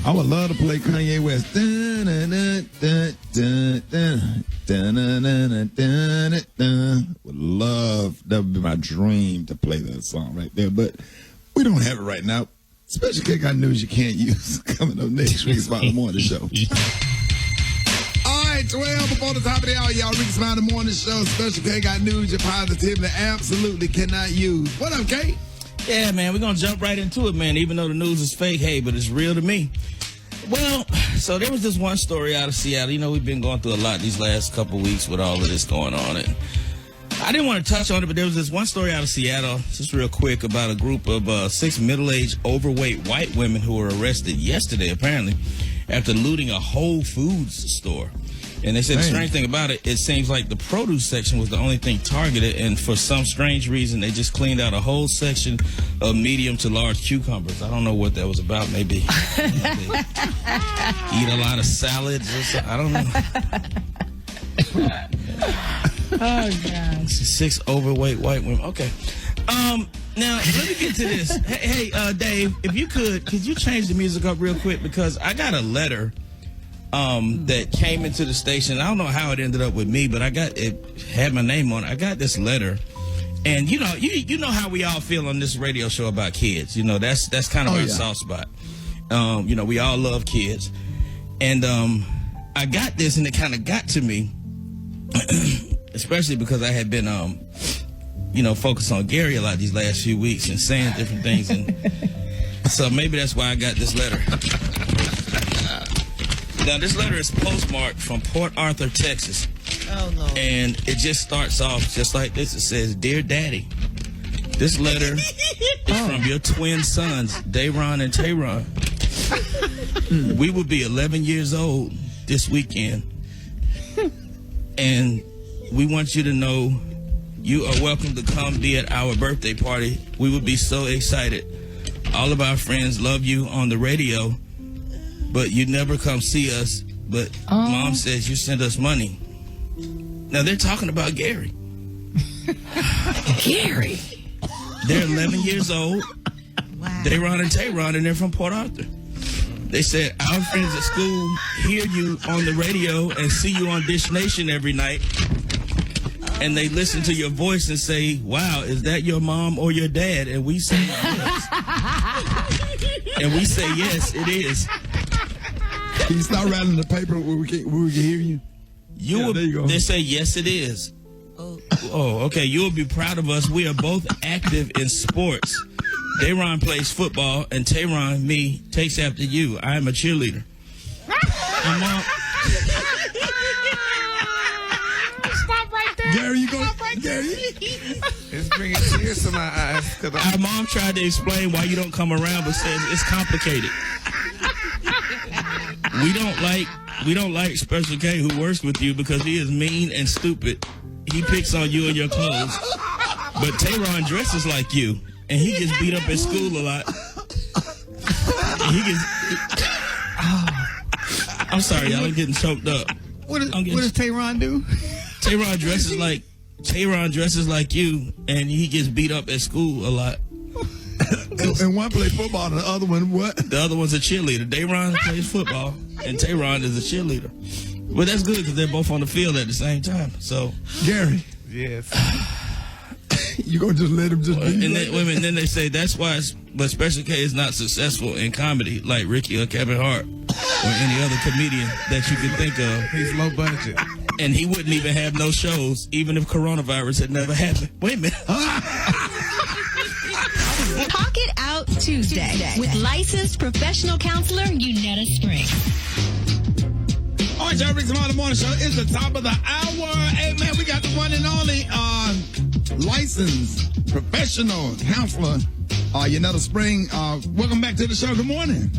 I would love to play Kanye West. Would love, that would be my dream to play that song right there. But we don't have it right now. Special K got news you can't use. Coming up next week's Smiley Morning Show. All right, 12 before the top of the hour, y'all. Rickey Smiley Morning Show. Special K got news you positively absolutely cannot use. What up, K? Yeah, man, we're going to jump right into it, man, even though the news is fake, hey, but it's real to me. Well, so there was this one story out of Seattle. You know, we've been going through a lot these last couple of weeks with all of this going on. And I didn't want to touch on it, but there was this one story out of Seattle, just real quick, about a group of 6 middle-aged, overweight white women who were arrested yesterday, apparently, after looting a Whole Foods store. And they said the strange thing about it, it seems like the produce section was the only thing targeted, and for some strange reason, they just cleaned out a whole section of medium to large cucumbers. I don't know what that was about. Maybe they eat a lot of salads or something. I don't know. Oh, God. 6 overweight white women. Okay. Now, let me get to this. Hey, Dave, if you could you change the music up real quick? Because I got a letter that came into the station. I don't know how it ended up with me, but it had my name on it. I got this letter, and you know how we all feel on this radio show about kids. You know, that's kind of our soft spot. You know, we all love kids, and I got this, and it kind of got to me, especially because I had been focused on Gary a lot these last few weeks and saying different things, and so maybe that's why I got this letter. Now, this letter is postmarked from Port Arthur, Texas. Oh, no. And it just starts off just like this. It says, "Dear Daddy, this letter is from your twin sons, Dayron and Tayron. We will be 11 years old this weekend. And we want you to know you are welcome to come be at our birthday party. We would be so excited. All of our friends love you on the radio, but you never come see us. But Mom says you send us money." Now, they're talking about Gary. Gary. They're 11 years old. Wow. Dayron and Tayron, and they're from Port Arthur. They said, "Our friends at school hear you on the radio and see you on Dish Nation every night. And they listen to your voice and say, 'Wow, is that your mom or your dad?' And we say, 'Yes.' And we say, 'Yes, it is.' Can you start rattling the paper where we can hear you? There you go. They say, 'Yes, it is.' Oh, okay. You will be proud of us. We are both active in sports. Dayron plays football, and Tayron, me, takes after you. I am a cheerleader." And Mom... Stop right there. Gary, you go. Gary. It's bringing tears to my eyes. Our mom tried to explain why you don't come around, but says it's complicated. We don't like Special K, who works with you, because he is mean and stupid. He picks on you and your clothes. But Tayron dresses like you, and he gets beat up at school a lot. I'm sorry, y'all. I'm getting choked up. What does Tayron do? Tayron dresses like you, and he gets beat up at school a lot. And one plays football, and the other one what? The other one's a cheerleader. Dayron plays football, and Tayron is a cheerleader. But that's good because they're both on the field at the same time. So, Gary. Yes. You gonna just let him just be? And then they say that's why. But Special K is not successful in comedy like Ricky or Kevin Hart or any other comedian that you can think of. He's low budget. And he wouldn't even have no shows, even if coronavirus had never happened. Wait a minute. Talk It Out Tuesday with licensed professional counselor Unetta Spring. All right, y'all, Rickey Smiley Morning Show. It's the top of the hour. Hey, man, we got the one and only licensed professional counselor, Unetta Spring. Welcome back to the show. Good morning.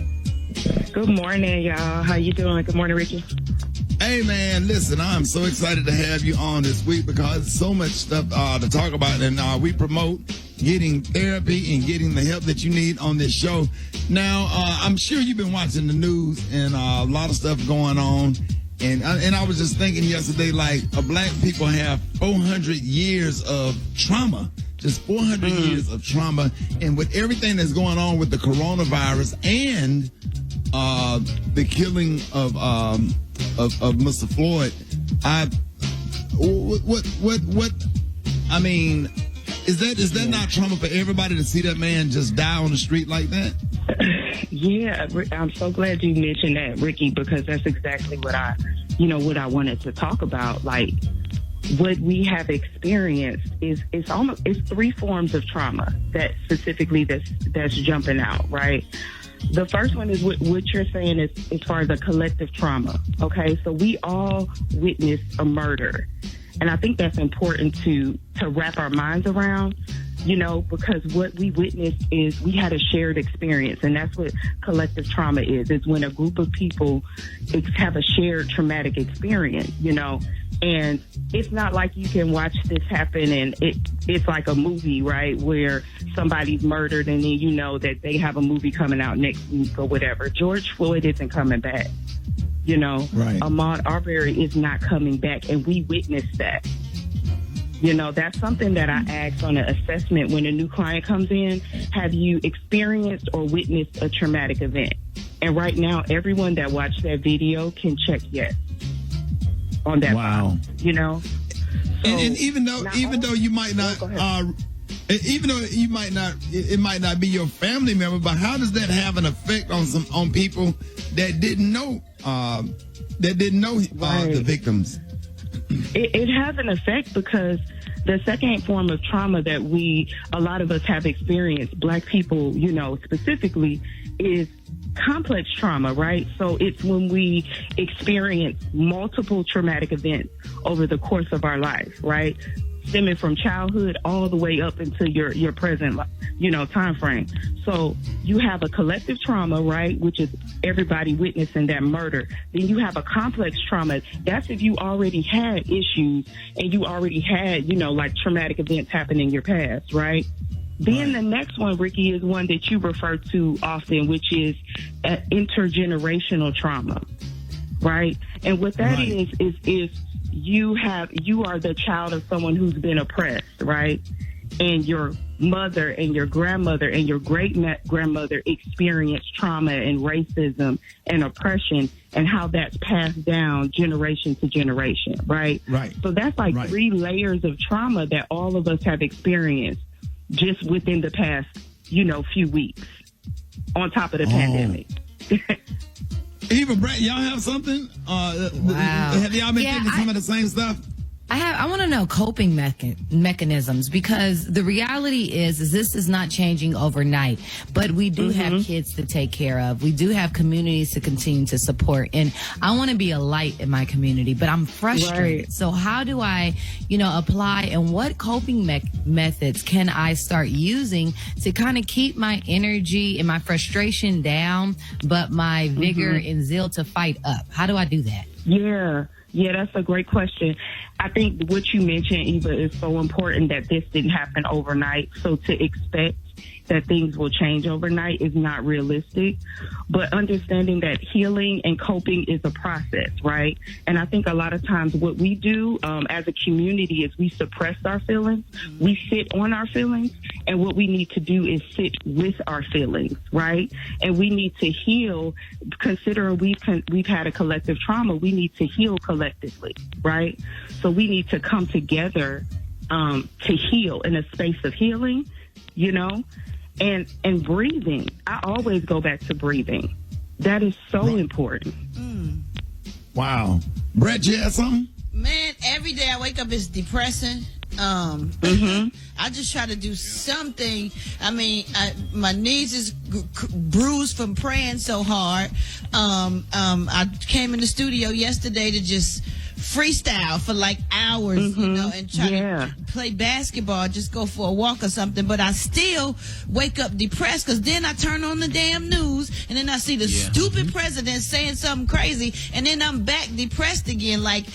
Good morning, y'all. How you doing? Good morning, Ricky. Hey, man, listen, I'm so excited to have you on this week because so much stuff to talk about, and we promote getting therapy and getting the help that you need on this show. Now, I'm sure you've been watching the news and a lot of stuff going on, and I was just thinking yesterday, like, black people have 400 years of trauma, just 400 years of trauma, and with everything that's going on with the coronavirus and the killing of Mr. Floyd, what? I mean, is that not trauma for everybody to see that man just die on the street like that? Yeah, I'm so glad you mentioned that, Ricky, because that's exactly what I wanted to talk about. Like, what we have experienced is it's three forms of trauma that specifically that's jumping out, right? The first one is what you're saying is as far as a collective trauma. Okay, so we all witnessed a murder, and I think that's important to wrap our minds around. Because what we witnessed is we had a shared experience, and that's what collective trauma is. It's when a group of people have a shared traumatic experience, and it's not like you can watch this happen and it's like a movie, right, where somebody's murdered and then you know that they have a movie coming out next week or whatever. George Floyd isn't coming back, Right. Ahmaud Arbery is not coming back, and we witnessed that. That's something that I ask on an assessment when a new client comes in. Have you experienced or witnessed a traumatic event? And right now, everyone that watched that video can check yes on that. Wow. So, and even though you might not, it might not be your family member, but how does that have an effect on people that didn't know the victims? It has an effect because the second form of trauma that a lot of us have experienced, Black people, specifically, is complex trauma, right? So it's when we experience multiple traumatic events over the course of our life, right? Stemming from childhood all the way up into your present, time frame. So you have a collective trauma, right, which is everybody witnessing that murder. Then you have a complex trauma. That's if you already had issues and you already had, like traumatic events happen in your past, right? Then the next one, Ricky, is one that you refer to often, which is intergenerational trauma, right? And what that is you are the child of someone who's been oppressed, right? And your mother and your grandmother and your great-grandmother experienced trauma and racism and oppression, and how that's passed down generation to generation, right? Right. So that's like three layers of trauma that all of us have experienced just within the past, few weeks, on top of the pandemic. Eva, Brett, y'all have something? Wow. Have y'all been thinking some of the same stuff? I want to know coping mechanisms, because the reality is this is not changing overnight, but we do have kids to take care of. We do have communities to continue to support, and I want to be a light in my community, but I'm frustrated. Right. So how do I, apply, and what coping methods can I start using to kind of keep my energy and my frustration down, but my vigor and zeal to fight up? How do I do that? Yeah, that's a great question. I think what you mentioned, Eva, is so important, that this didn't happen overnight. So to expect that things will change overnight is not realistic. But understanding that healing and coping is a process, right? And I think a lot of times what we do as a community is we suppress our feelings. We sit on our feelings. And what we need to do is sit with our feelings, right? And we need to heal. Considering we've had a collective trauma, we need to heal collectively, right? So we need to come together to heal in a space of healing, and breathing. I always go back to breathing. That is so important. Wow. Brett, you had something? Man, every day I wake up is depressing. I just try to do something. I mean, my knees is bruised from praying so hard. I came in the studio yesterday to just freestyle for like hours, and try to play basketball, just go for a walk or something. But I still wake up depressed, because then I turn on the damn news and then I see the stupid president saying something crazy, and then I'm back depressed again. Like,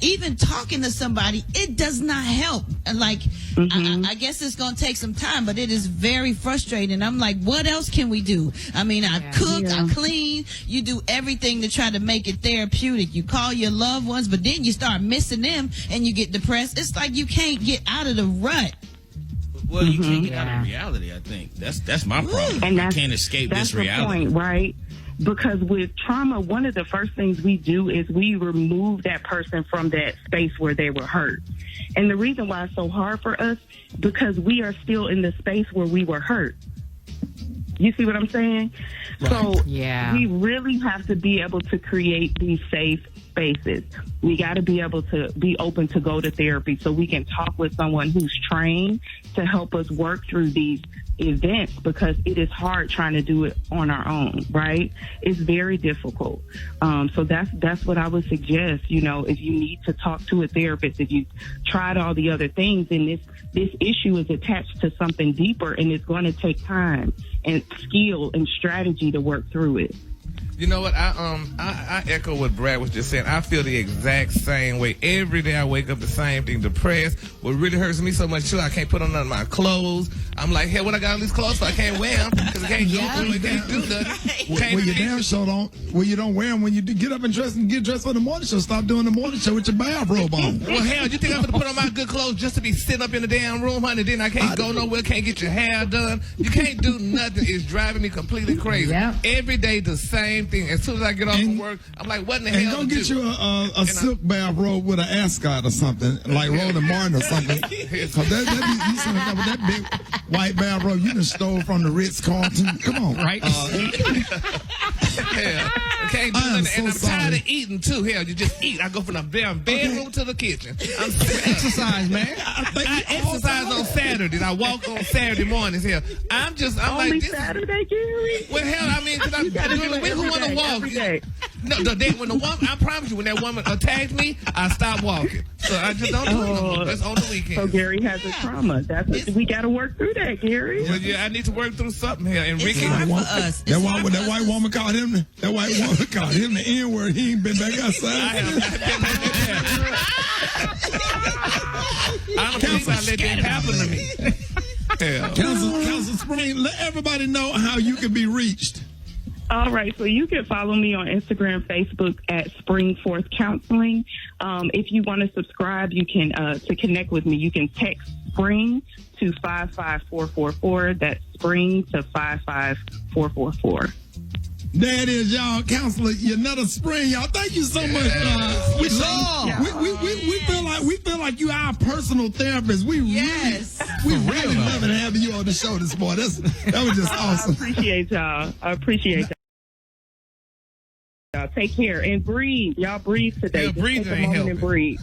even talking to somebody, it does not help. Like, I guess it's going to take some time, but it is very frustrating. I'm like, what else can we do? I mean, I cook, I clean, you do everything to try to make it therapeutic. You call your loved ones, but then you start missing them and you get depressed. It's like you can't get out of the rut. Well, you can't get out of reality, I think. That's my problem. And I can't escape this reality. The point, right? Because with trauma, one of the first things we do is we remove that person from that space where they were hurt. And the reason why it's so hard for us, because we are still in the space where we were hurt. You see what I'm saying? Right. So Yeah. we really have to be able to create these safe spaces. We got to be able to be open to go to therapy so we can talk with someone who's trained to help us work through these events, because it is hard trying to do it on our own, right? It's very difficult. So that's what I would suggest. You know, if you need to talk to a therapist, if you tried all the other things, and this issue is attached to something deeper, and it's going to take time and skill and strategy to work through it. You know what? I echo what Brad was just saying. I feel the exact same way. Every day I wake up the same thing, depressed. What really hurts me so much too, I can't put on none of my clothes. I'm like, hey, what I got all these clothes for? I can't wear them because I can't go through it, can't do nothing. Well, you damn sure don't. Well, you don't wear them when you get up and get dressed for the morning show. Stop doing the morning show with your bathrobe on. Well, hell, you think I'm going to put on my good clothes just to be sitting up in the damn room, honey? Then I can't go nowhere, can't get your hair done. You can't do nothing. It's driving me completely crazy. Yeah. Every day the same thing. As soon as I get off from work, I'm like, what in the And hell go to get do? you a silk bathrobe with an ascot or something, like Roland Martin or something. Because that big white bathrobe you done stole from the Ritz-Carlton. Come on. Right? Hell, I can't do I am nothing. And I'm so tired sorry. of eating, too. Hell, you just eat. I go from the bedroom to the kitchen. I'm Exercise, man. I exercise on Saturdays. I walk on Saturday mornings here. I'm Only like, this. Saturday, Gary? Well, hell, I mean, because I'm gotta doing do it. it We every want to day, walk. every day. No, when the woman, I promise you, when that woman attacked me, I stopped walking. So I just don't do it no more. That's on the weekend. So Gary has a trauma. We got to work through that, Gary. Well, yeah, I need to work through something here. And It's Ricky, hard for us. That white woman called him the N-word. He ain't been back I outside. I don't believe I let that happen to me. Hell. Council Spring, let everybody know how you can be reached. All right, so you can follow me on Instagram, Facebook at Springforth Counseling. If you want to subscribe, you can to connect with me. You can text Spring to 55444. That's Spring to 55444. There it is, y'all. Counselor Yanetta Spring, y'all. Thank you so much. We feel like you our personal therapist. We really loving having you on the show this morning. That was just awesome. I appreciate y'all. Take care and breathe. Y'all breathe today. Yeah, Just breathe take a ain't moment and helping. breathe.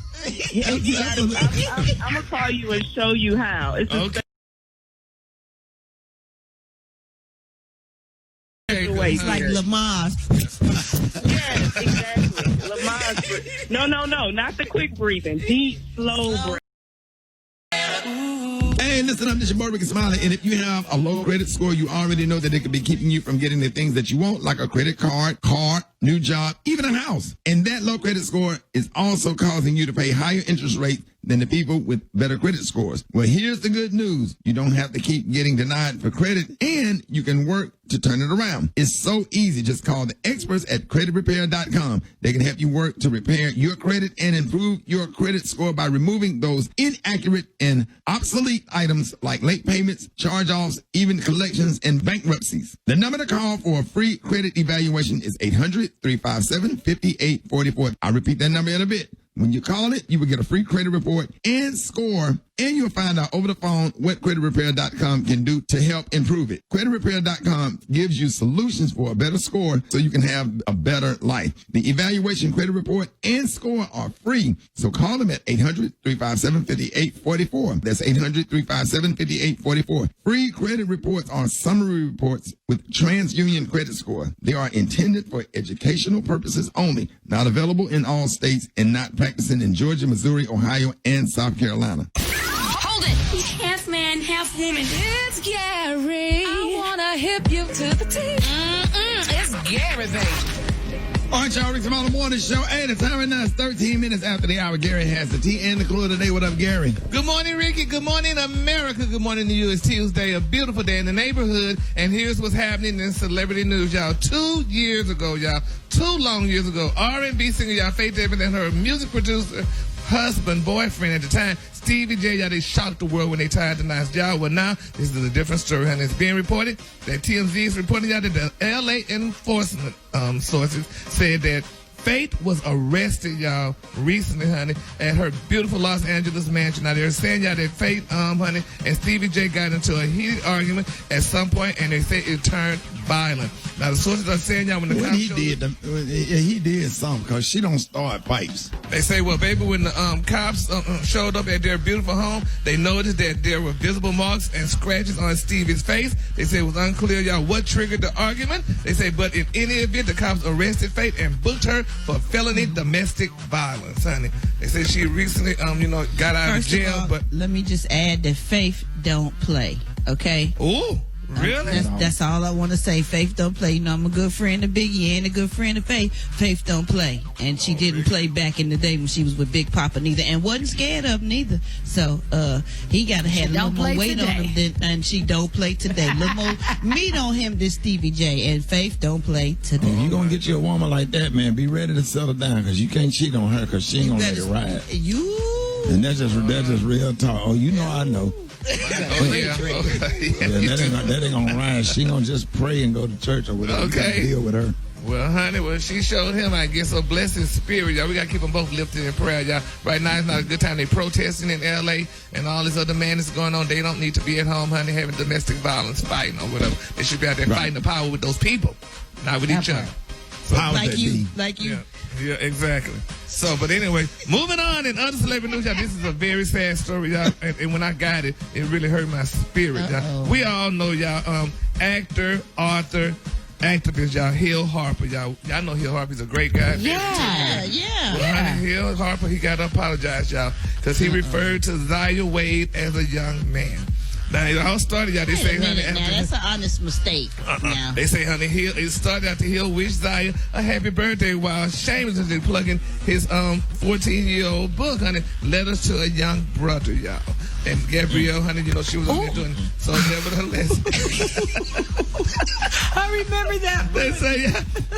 I'm gonna call you and show you how. It's a Okay. special way. It's like here. Lamar's. Yes, exactly. Lamar's. No, not the quick breathing. Deep, slow breath. Hey, listen up, this is your boy Rickey Smiley, and if you have a low credit score, you already know that it could be keeping you from getting the things that you want, like a credit card, car, new job, even a house. And that low credit score is also causing you to pay higher interest rates than the people with better credit scores. Well, here's the good news. You don't have to keep getting denied for credit, and you can work to turn it around. It's so easy. Just call the experts at creditrepair.com. They can help you work to repair your credit and improve your credit score by removing those inaccurate and obsolete items like late payments, charge-offs, even collections and bankruptcies. The number to call for a free credit evaluation is 800-357-5844. I'll repeat that number in a bit. When you call it, you will get a free credit report and score, and you'll find out over the phone what creditrepair.com can do to help improve it. Creditrepair.com gives you solutions for a better score so you can have a better life. The evaluation, credit report, and score are free. So call them at 800-357-5844. That's 800-357-5844. Free credit reports are summary reports with TransUnion credit score. They are intended for educational purposes only, not available in all states, and not practicing in Georgia, Missouri, Ohio, and South Carolina. Hold it. Half man, half woman. It's Gary. I wanna hip you to the T. It's Gary, baby. All right, y'all, Rickey Smiley Morning Show. Hey, the time right now is 13 minutes after the hour. Gary has the tea and the clue of the day. What up, Gary? Good morning, Ricky. Good morning, America. Good morning to you. It's Tuesday, a beautiful day in the neighborhood. And here's what's happening in celebrity news, y'all. 2 years ago, y'all, 2 long years ago, R&B singer, y'all, Faith Evans, and her music producer, husband, boyfriend at the time, Stevie J, y'all, they shocked the world when they tied the knots. Y'all, well, now, this is a different story, honey. It's being reported that TMZ is reporting y'all that the L.A. enforcement sources said that Faith was arrested, y'all, recently, honey, at her beautiful Los Angeles mansion. Now, they're saying, y'all, that Faith, honey, and Stevie J got into a heated argument at some point, and they say it turned violent. Now, the sources are saying, y'all, when the What cops he did something, because she don't start fights. They say, well, baby, when the cops showed up at their beautiful home, they noticed that there were visible marks and scratches on Stevie's face. They say it was unclear, y'all, what triggered the argument. They say, but in any event, the cops arrested Faith and booked her for felony domestic violence, honey. They say she recently, got out of jail, First of all, but... let me just add that Faith don't play, okay? Ooh, really? That's all I want to say. Faith don't play. You know, I'm a good friend of Biggie and a good friend of Faith. Faith don't play. And she didn't play back in the day when she was with Big Papa neither, and wasn't scared of him neither. So, he got to have a little more weight on him and she don't play today. A little more meat on him than Stevie J, and Faith don't play today. If you gonna get you a woman like that, man, be ready to settle down, because you can't cheat on her, because she ain't gonna let it ride. And that's just real talk. Oh, you know I know. Oh, yeah. That ain't gonna ride. She gonna just pray and go to church or whatever. You gotta deal with her. Well, honey, she showed him, I guess, so bless his spirit, y'all. We got to keep them both lifted in prayer, y'all. Right now, it's not a good time. They protesting in L.A. and all this other madness going on. They don't need to be at home, honey, having domestic violence, fighting or whatever. They should be out there fighting the power with those people, not with each other. So, Like you. Yeah, exactly. So, but anyway, moving on in other celebrity news, y'all, this is a very sad story, y'all. And when I got it, it really hurt my spirit, y'all. We all know, y'all, actor, author, activist, y'all, Hill Harper, y'all. Y'all know Hill Harper's a great guy. Yeah. Well, honey, Hill Harper, he got to apologize, y'all, because he referred to Zaya Wade as a young man. Now, it all started, y'all. They say, honey, now that's an honest mistake. Now. They say, honey, it started out to Hill wish Zaya a happy birthday while shamelessly plugging his 14-year-old book, honey, Letters to a Young Brother, y'all. And Gabrielle, honey, she was on there doing so. Nevertheless, I remember that. They say,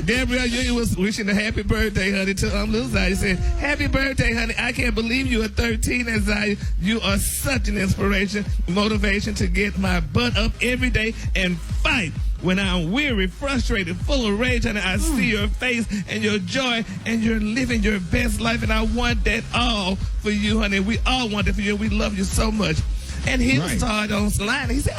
Gabrielle Union was wishing a happy birthday, honey, to little Zaya. Said, happy birthday, honey. I can't believe you are 13, and Zaya, you are such an inspiration, motivation to get my butt up every day and fight. When I'm weary, frustrated, full of rage, and I see your face and your joy, and you're living your best life, and I want that all for you, honey. We all want it for you. We love you so much. And he started on the line, and he said,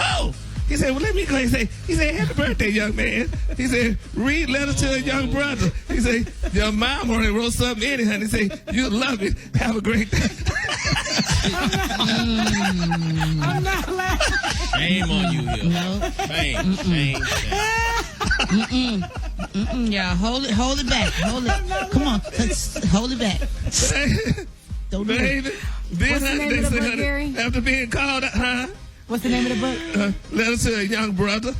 he said, well, let me go. He said, happy birthday, young man. He said, read Letters to a Young Brother. He said, your mom already wrote something in it, honey. He said, you love it. Have a great day. I'm not laughing. Shame on you, Hill. No. Shame. Yeah, hold it back. Hold it. Come on, hold it back. Don't do Baby, it. What's the name of the book, Gary? After being called, What's the name of the book? Letters to a Young Brother.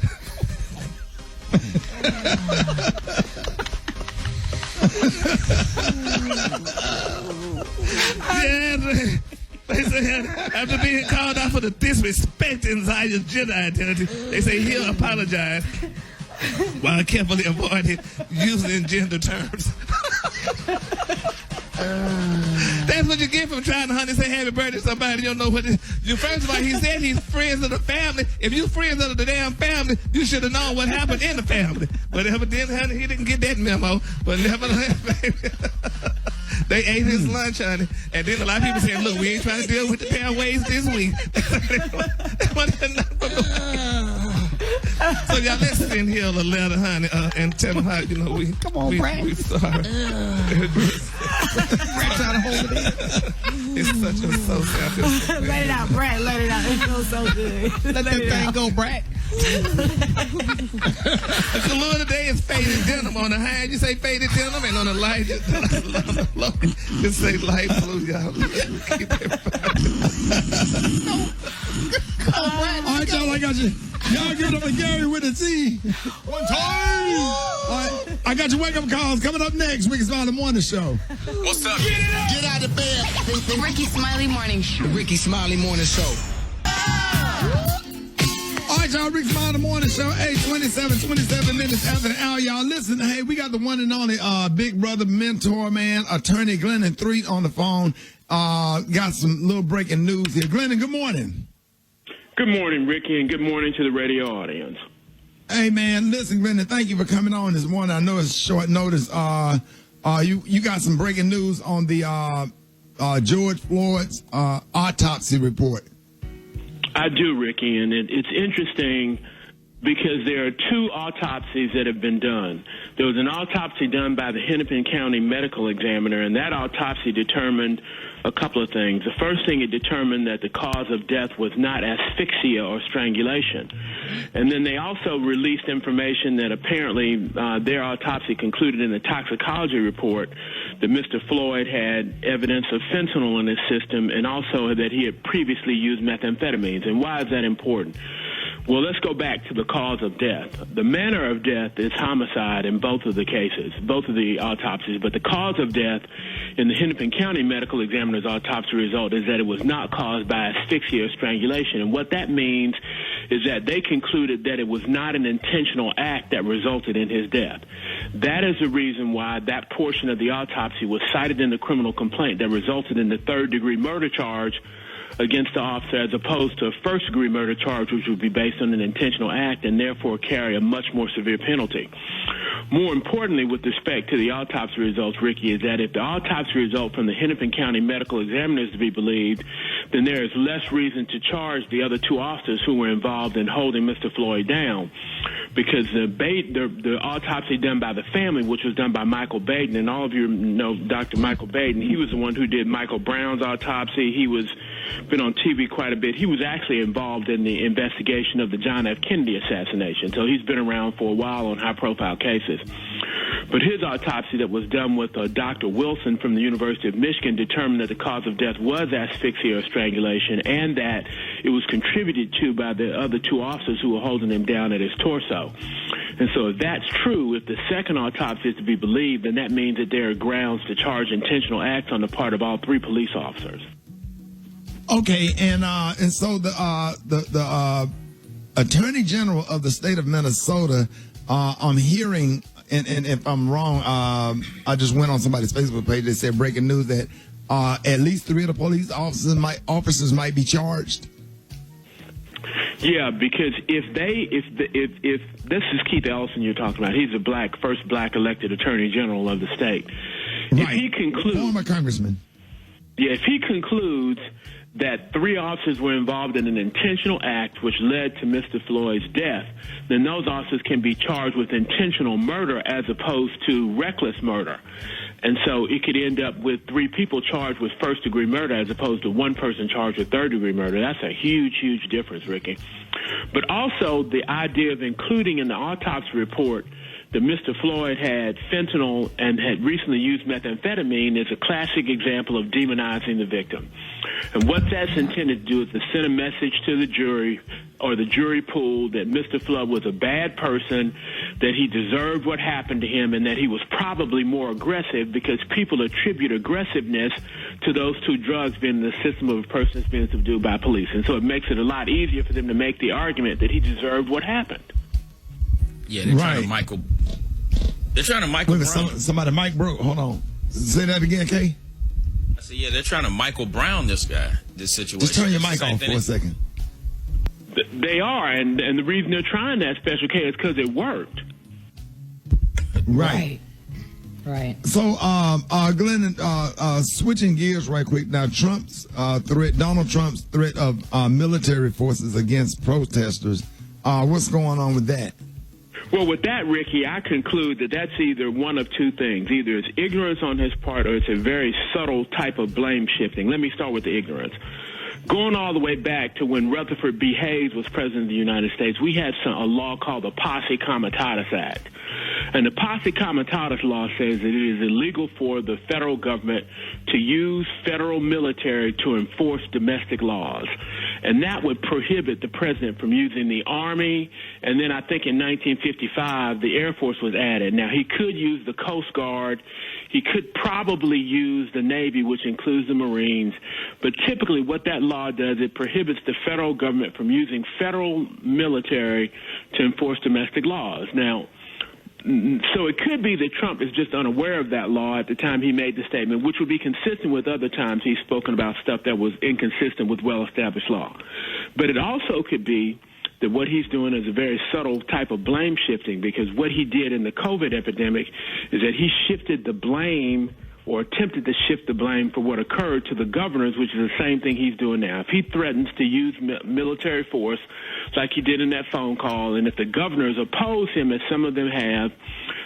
Yeah, they say after being called out for the disrespecting Zaya's gender identity, they say he'll apologize while carefully avoiding using gender terms. That's what you get from trying to honey say happy birthday to somebody you don't know what it is. First of all, he said he's friends of the family. If you friends of the damn family, you should have known what happened in the family. But evidently, honey, he didn't get that memo. But nevertheless, baby, they ate his lunch, honey. And then a lot of people saying, look, we ain't trying to deal with the damn ways this week. So y'all, let's send Hill a letter, honey, and tell him how, we... Come on, Brad. We sorry. Brad trying to hold it in. It's such a so sad. Let it out, Brad. Let it out. It feels so good. Let that thing go, Brad. The color today is faded denim. On the high, you say faded denim, and on the light, just say light blue, y'all. Keep it All right, y'all, I got you. Y'all give it up to Gary with a T. One time. All right, I got your wake-up calls coming up next. Rickey Smiley Morning Show. What's up? Get out of bed. The Rickey Smiley Morning Show. Rickey Smiley Morning Show. All right, y'all, Rickey Smiley Morning Show, 27 minutes after the hour. Y'all, listen, hey, we got the one and only big brother mentor, man, attorney Glennon Threet on the phone. got some little breaking news here. Glennon, good morning. Good morning, Ricky, and good morning to the radio audience. Hey, man, listen, Glennon, thank you for coming on this morning. I know it's short notice. You got some breaking news on the George Floyd's autopsy report. I do, Ricky, and it's interesting because there are two autopsies that have been done. There was an autopsy done by the Hennepin County Medical Examiner, and that autopsy determined a couple of things. The first thing, it determined that the cause of death was not asphyxia or strangulation. And then they also released information that apparently their autopsy concluded in the toxicology report that Mr. Floyd had evidence of fentanyl in his system and also that he had previously used methamphetamines. And why is that important? Well, let's go back to the cause of death. The manner of death is homicide in both of the cases, both of the autopsies, but the cause of death in the Hennepin County Medical Examiner's autopsy result is that it was not caused by asphyxia or strangulation. And what that means is that they concluded that it was not an intentional act that resulted in his death. That is the reason why that portion of the autopsy was cited in the criminal complaint that resulted in the third-degree murder charge against the officer as opposed to a first-degree murder charge, which would be based on an intentional act and therefore carry a much more severe penalty. More importantly, with respect to the autopsy results, Ricky, is that if the autopsy result from the Hennepin County Medical Examiner is to be believed, then there is less reason to charge the other two officers who were involved in holding Mr. Floyd down, because the autopsy done by the family, which was done by Michael Baden, and all of you know Dr. Michael Baden, he was the one who did Michael Brown's autopsy. He was been on TV quite a bit. He was actually involved in the investigation of the John F. Kennedy assassination, so he's been around for a while on high-profile cases. But his autopsy that was done with Dr. Wilson from the University of Michigan determined that the cause of death was asphyxia or strangulation and that it was contributed to by the other two officers who were holding him down at his torso. And so if that's true, if the second autopsy is to be believed, then that means that there are grounds to charge intentional acts on the part of all three police officers. Okay, and so the Attorney General of the state of Minnesota, I'm hearing, and if I'm wrong, I just went on somebody's Facebook page that said breaking news that at least 3 of the police officers might be charged. Yeah, because if this is Keith Ellison you're talking about, he's the first black elected Attorney General of the state. Right. If he concludes, former congressman. Yeah, if he concludes that 3 officers were involved in an intentional act which led to Mr. Floyd's death, then those officers can be charged with intentional murder as opposed to reckless murder. And so it could end up with 3 people charged with first-degree murder as opposed to 1 person charged with third-degree murder. That's a huge, huge difference, Ricky. But also the idea of including in the autopsy report that Mr. Floyd had fentanyl and had recently used methamphetamine is a classic example of demonizing the victim. And what that's intended to do is to send a message to the jury or the jury pool that Mr. Flood was a bad person, that he deserved what happened to him, and that he was probably more aggressive because people attribute aggressiveness to those 2 drugs being in the system of a person that's being subdued by police. And so it makes it a lot easier for them to make the argument that he deserved what happened. Yeah, they're trying to Michael. They're trying to Michael Brown. Somebody Mike broke. Hold on. Say that again, Kay. I said, yeah, they're trying to Michael Brown this guy, this situation. Just turn your mic off for a second. They are, and the reason they're trying that, Special K, is because it worked. Right. So, Glenn, switching gears right quick. Now, Donald Trump's threat of military forces against protesters. What's going on with that? Well, with that, Ricky, I conclude that that's either one of 2 things. Either it's ignorance on his part or it's a very subtle type of blame shifting. Let me start with the ignorance. Going all the way back to when Rutherford B. Hayes was president of the United States, we had a law called the Posse Comitatus Act. And the Posse Comitatus law says that it is illegal for the federal government to use federal military to enforce domestic laws. And that would prohibit the president from using the Army. And then I think in 1955, the Air Force was added. Now, he could use the Coast Guard. He could probably use the Navy, which includes the Marines. But typically what that law does, it prohibits the federal government from using federal military to enforce domestic laws. Now, So it could be that Trump is just unaware of that law at the time he made the statement, which would be consistent with other times he's spoken about stuff that was inconsistent with well-established law. But it also could be that what he's doing is a very subtle type of blame shifting, because what he did in the COVID epidemic is that he shifted the blame, or attempted to shift the blame for what occurred, to the governors, which is the same thing he's doing now. If he threatens to use military force like he did in that phone call, and if the governors oppose him, as some of them have,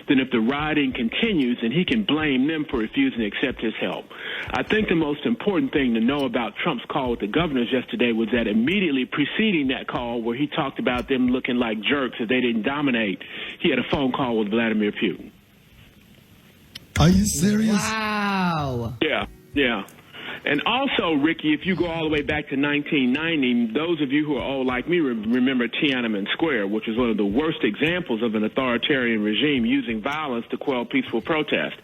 then if the rioting continues, then he can blame them for refusing to accept his help. I think the most important thing to know about Trump's call with the governors yesterday was that immediately preceding that call, where he talked about them looking like jerks if they didn't dominate, he had a phone call with Vladimir Putin. Are you serious? Wow. Yeah. And also, Ricky, if you go all the way back to 1990, those of you who are old like me remember Tiananmen Square, which was one of the worst examples of an authoritarian regime using violence to quell peaceful protest.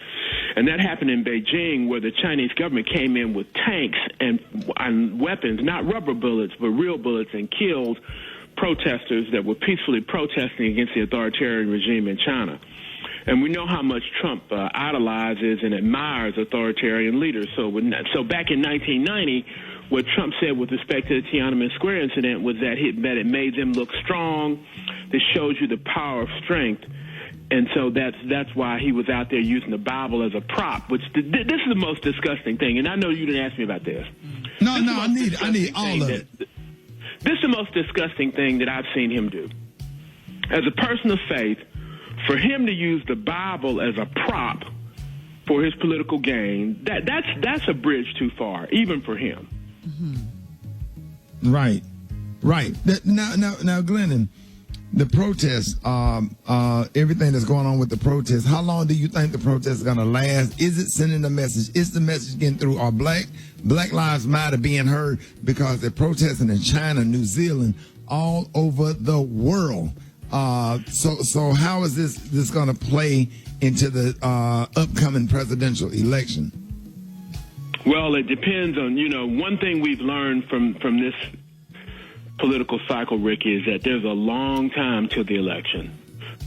And that happened in Beijing, where the Chinese government came in with tanks and weapons, not rubber bullets, but real bullets, and killed protesters that were peacefully protesting against the authoritarian regime in China. And we know how much Trump idolizes and admires authoritarian leaders. So back in 1990, what Trump said with respect to the Tiananmen Square incident was that it made them look strong. This shows you the power of strength. And so that's why he was out there using the Bible as a prop, which this is the most disgusting thing. And I know you didn't ask me about this. No, I need all of it. This is the most disgusting thing that I've seen him do. As a person of faith, for him to use the Bible as a prop for his political gain, that's a bridge too far, even for him. Mm-hmm. Right. Now, Glennon, the protests, everything that's going on with the protests, how long do you think the protests are going to last? Is it sending a message? Is the message getting through? Are Black Lives Matter being heard? Because they're protesting in China, New Zealand, all over the world. So how is this going to play into the upcoming presidential election? Well, it depends on, one thing we've learned from this political cycle, Ricky, is that there's a long time till the election.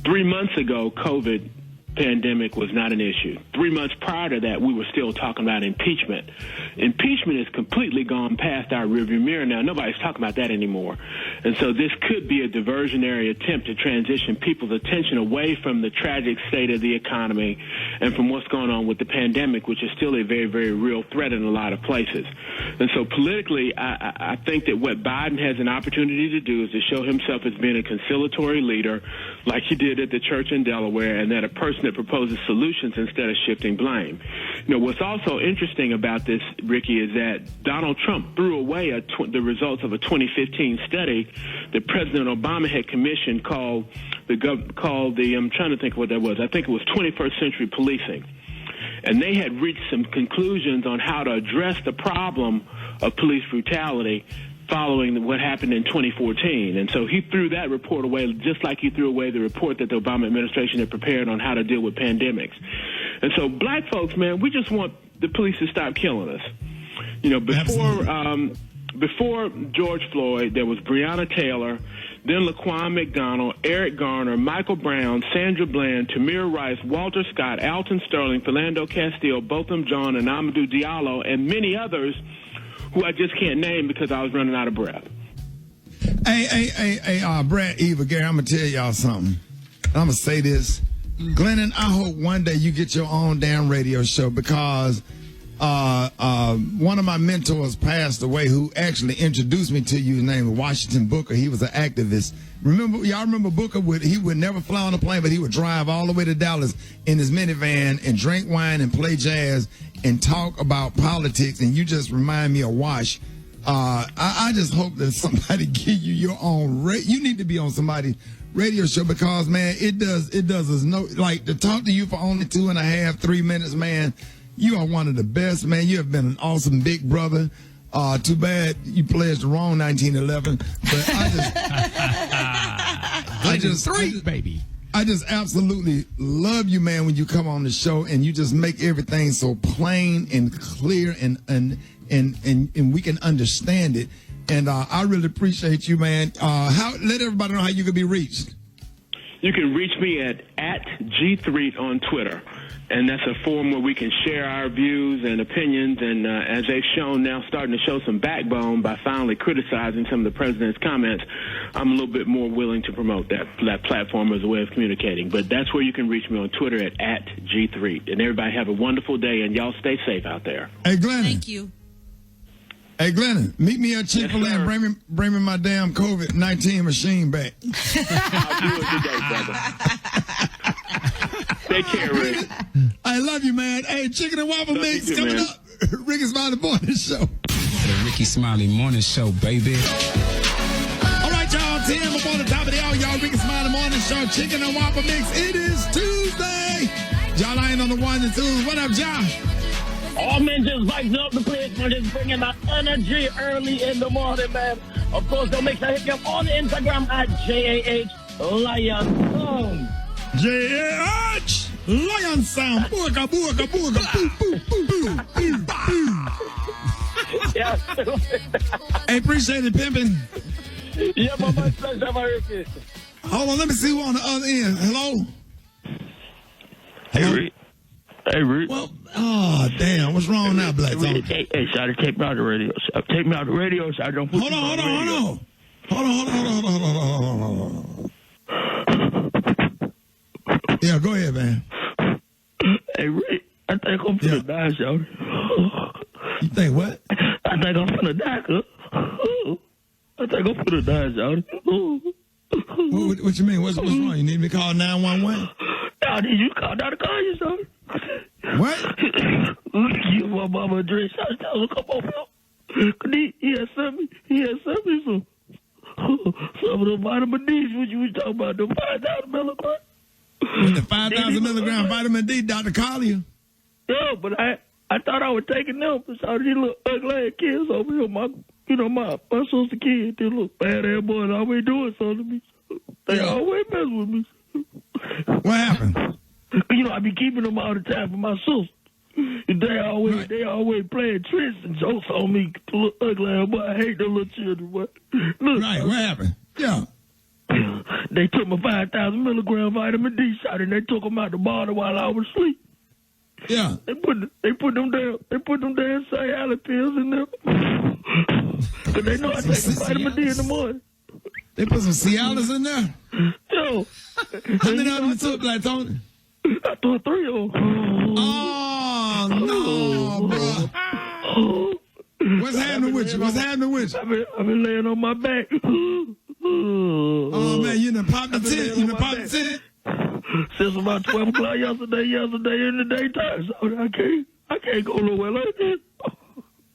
3 months ago, COVID pandemic was not an issue. 3 months prior to that, we were still talking about impeachment. Impeachment has completely gone past our rearview mirror now. Nobody's talking about that anymore. And so this could be a diversionary attempt to transition people's attention away from the tragic state of the economy and from what's going on with the pandemic, which is still a very, very real threat in a lot of places. And so politically, I think that what Biden has an opportunity to do is to show himself as being a conciliatory leader, like he did at the church in Delaware, and that a person that proposes solutions instead of shifting blame. What's also interesting about this, Ricky, is that Donald Trump threw away the results of a 2015 study that President Obama had commissioned called I'm trying to think of what that was. I think it was 21st Century Policing. And they had reached some conclusions on how to address the problem of police brutality following what happened in 2014. And so he threw that report away, just like he threw away the report that the Obama administration had prepared on how to deal with pandemics. And so black folks, man, we just want the police to stop killing us. Before George Floyd, there was Breonna Taylor, then Laquan McDonald, Eric Garner, Michael Brown, Sandra Bland, Tamir Rice, Walter Scott, Alton Sterling, Philando Castile, Botham Jean, and Amadou Diallo, and many others who I just can't name because I was running out of breath. Hey, Brad, Eva, Gary, I'm going to tell y'all something. I'm going to say this. Glennon, I hope one day you get your own damn radio show, because one of my mentors passed away who actually introduced me to you. His name was Washington Booker. He was an activist. Y'all remember Booker? He would never fly on a plane, but he would drive all the way to Dallas in his minivan and drink wine and play jazz and talk about politics. And you just remind me of Wash. I just hope that somebody give you your own you need to be on somebody's radio show, because man, it does us to talk to you for only 2.5, 3 minutes, man. You are one of the best, man. You have been an awesome big brother. Too bad you pledged the wrong 1911. But I just absolutely love you, man, when you come on the show and you just make everything so plain and clear and we can understand it. And I really appreciate you, man. Let everybody know how you can be reached. you can reach me at G3 on Twitter. And that's a forum where we can share our views and opinions. And as they've shown now, starting to show some backbone by finally criticizing some of the president's comments, I'm a little bit more willing to promote that platform as a way of communicating. But that's where you can reach me on Twitter at G3. And everybody have a wonderful day, and y'all stay safe out there. Hey, Glennon. Thank you. Hey, Glennon, meet me at Chick-fil-A and bring me my damn COVID-19 machine back. I'll do it today, brother. Take care, Rick. I love you, man. Hey, chicken and waffle mix you, coming man. up. Rickey Smiley Morning Show. The Rickey Smiley Morning Show, baby. All right, y'all. 10 up on the top of the hour, y'all. Rickey Smiley Morning Show, chicken and waffle mix. It is Tuesday. Y'all ain't on the ones and twos. What up, Josh? All men just vibes up the place, man. Just bringing that energy early in the morning, man. Of course, don't make sure hit me up on Instagram at JAH J.A.H. Lion Sound. Booga, booga, booga. Boo, boo, boo, boo, boo, boo. Yeah. Hey, appreciate it, pimping. Yeah, my pleasure, my Ricky. Hold on, let me see who on the other end. Hello? Hey, Rick. Hey, Rick. Well, oh, damn. What's wrong now, Black Tone? Hey, Shotty, take me out of the radio. Take me out of the radio so I don't put Hold you on. the radio. Yeah, go ahead, man. Hey, Rick, I think I'm finna die, Shotty. You think what? I think I'm finna die, cuz. I think I'm finna die, Shotty. What you mean? What's wrong? You need me to call 911? I need you to call down to call you, Shotty. What? Give my mama a drink. Shotty, tell her to come over here. He had sent me some of the vitamin D's, what you was talking about, the 5,000 milligrams. The 5,000 milligram vitamin D, Dr. Collier. Yeah, but I thought I was taking them for all these little ugly ass kids over here. My sister kids, these little bad ass boys always doing something to me. They always mess with me. What happened? I be keeping them all the time for my sister. They always playing tricks and jokes on me. The little ugly ass boy. I hate them little children, boy. Look, Right, what happened? Yeah. They took my 5,000 milligram vitamin D shot and they took them out the bottle while I was asleep. Yeah. They put them damn Cialis pills in there. Cause they know I take vitamin D in the morning. They put some Cialis in there? Yo. How many of them you took, Black Tony? I took 3 of them. Oh, no, bro. What's happening with you? I've been laying on my back. Oh, man, you done popped the tent? Since about 12 o'clock yesterday in the daytime. So I can't go nowhere like this.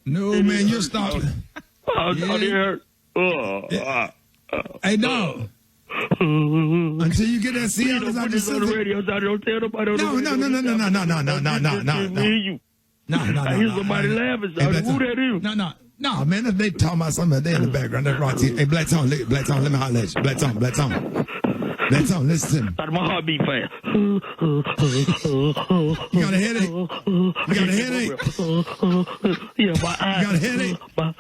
No, man, you're stopping. Oh, it hurt. Hey, dog. Until you get that Cialis out your system. On the radio, so I don't tell nobody on the radio. No. I hear somebody laughing, so who that is? No, man, they talking about something they in the background. That's right. Hey, Black Tone, let me holler at you. Black Tone, listen to me. Thought my heart beat fast. You got a headache? Yeah, my eyes. You got a headache? Black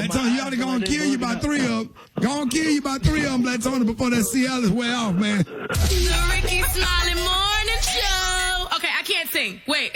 Tone, you ought to go and kill you by 3 of them. Go and kill you by 3 of them, Black Tone, before that Cialis wear off, man. The Rickey Smiley Morning Show. Okay, I can't sing. Wait.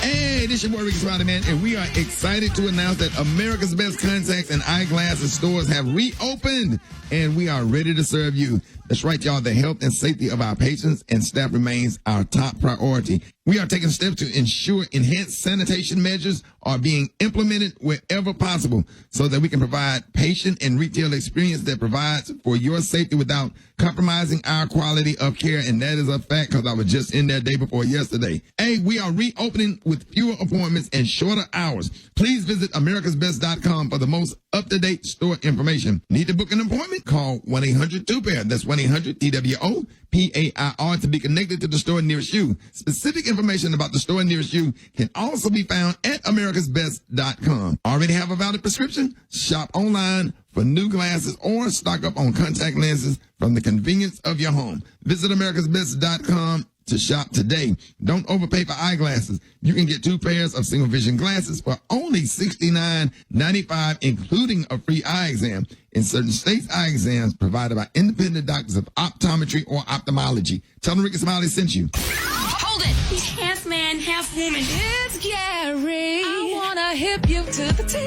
Hey, this your boy Rickey Smiley, man, and we are excited to announce that America's Best Contacts and Eyeglasses stores have reopened, and we are ready to serve you. That's right, y'all. The health and safety of our patients and staff remains our top priority. We are taking steps to ensure enhanced sanitation measures are being implemented wherever possible so that we can provide patient and retail experience that provides for your safety without compromising our quality of care. And that is a fact because I was just in there day before yesterday. Hey, we are reopening with fewer appointments and shorter hours. Please visit americasbest.com for the most up-to-date store information. Need to book an appointment? Call 1-800-2PAIR. That's 1-800-TWO-PAIR to be connected to the store nearest you. Specific information about the store nearest you can also be found at americasbest.com. Already have a valid prescription? Shop online for new glasses or stock up on contact lenses from the convenience of your home. Visit americasbest.com to shop today. Don't overpay for eyeglasses. You can get 2 pairs of single vision glasses for only $69.95, including a free eye exam. In certain states, eye exams provided by independent doctors of optometry or ophthalmology. Tell them Rickey Smiley sent you. Hold it. He's half man, half woman. It's Gary. I wanna hip you to the T.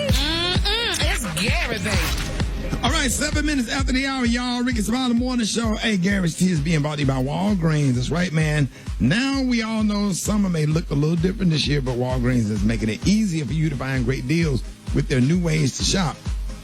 It's Gary, baby. All right, 7 minutes after the hour, y'all. Rickey Smiley Morning Show. Hey, Gary's Tea is being brought to you by Walgreens. That's right, man. Now we all know summer may look a little different this year, but Walgreens is making it easier for you to find great deals with their new ways to shop.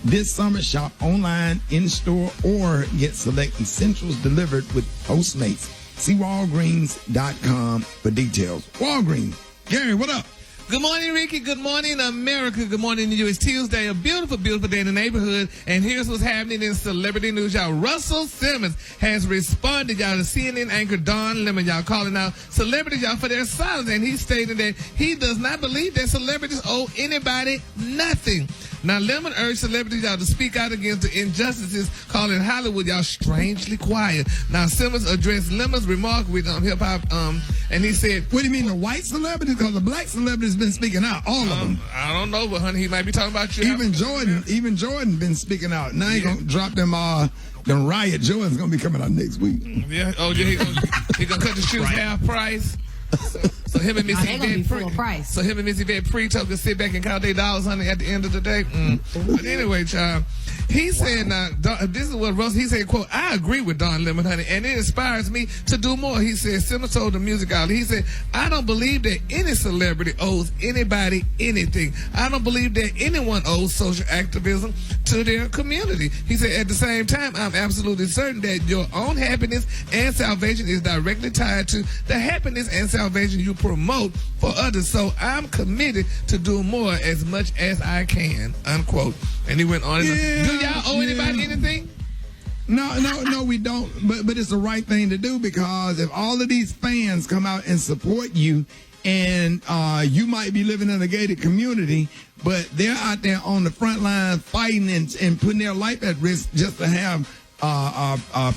This summer, shop online, in-store, or get select essentials delivered with Postmates. See Walgreens.com for details. Walgreens. Gary, what up? Good morning, Ricky. Good morning, America. Good morning to you. It's Tuesday, a beautiful, beautiful day in the neighborhood. And here's what's happening in celebrity news, y'all. Russell Simmons has responded, y'all, to CNN anchor Don Lemon, y'all, calling out celebrities, y'all, for their silence. And he stated that he does not believe that celebrities owe anybody nothing. Now, Lemon urged celebrities, y'all, to speak out against the injustices, calling Hollywood, y'all, strangely quiet. Now, Simmons addressed Lemon's remark with hip-hop, and he said, What do you mean, the white celebrities? Because the black celebrities been speaking out, all of them. I don't know, but, honey, he might be talking about you. Even Jordan been speaking out. Now he gonna drop them, Riot Jordan's gonna be coming out next week. Yeah, he gonna cut the shoes half price. So him and Missy Yvette Preto can sit back and count their dollars, honey, at the end of the day. But anyway, child, he said, now, this is what Russell, he said, quote, I agree with Don Lemon, honey, and it inspires me to do more. He said, Simmons told the music outlet, he said, I don't believe that any celebrity owes anybody anything. I don't believe that anyone owes social activism to their community. He said, at the same time, I'm absolutely certain that your own happiness and salvation is directly tied to the happiness and salvation you promote for others. So I'm committed to do more as much as I can, unquote. And he went on. Do y'all owe anybody anything? No, we don't. But it's the right thing to do, because if all of these fans come out and support you, and you might be living in a gated community, but they're out there on the front line fighting and putting their life at risk just to have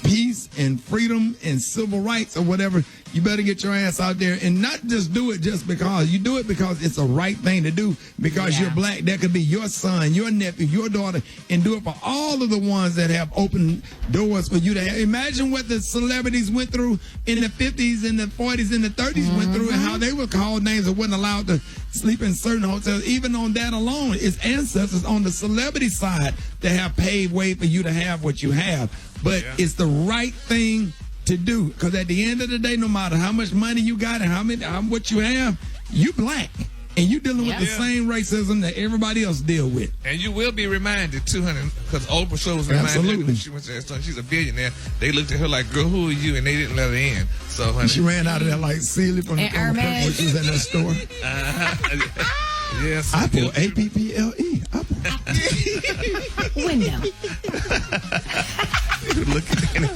peace and freedom and civil rights or whatever, you better get your ass out there and not just do it just because. You do it because it's a right thing to do, because you're black. That could be your son, your nephew, your daughter, and do it for all of the ones that have opened doors for you to have. Imagine what the celebrities went through in the 50s and the 40s and the 30s went through, and how they were called names and wasn't allowed to sleep in certain hotels. Even on that alone, it's ancestors on the celebrity side that have paved way for you to have what you have. But it's the right thing to do, because at the end of the day, no matter how much money you got and what you have, you black, and you dealing with the same racism that everybody else deal with. And you will be reminded too, honey, because Oprah Show was reminded when she went to that store. She's a billionaire. They looked at her like, "Girl, who are you?" And they didn't let her in. So, honey, she ran out of there like Celie from the when she was in that store. Yes, Apple, APPLE. Apple. Window. Look at it.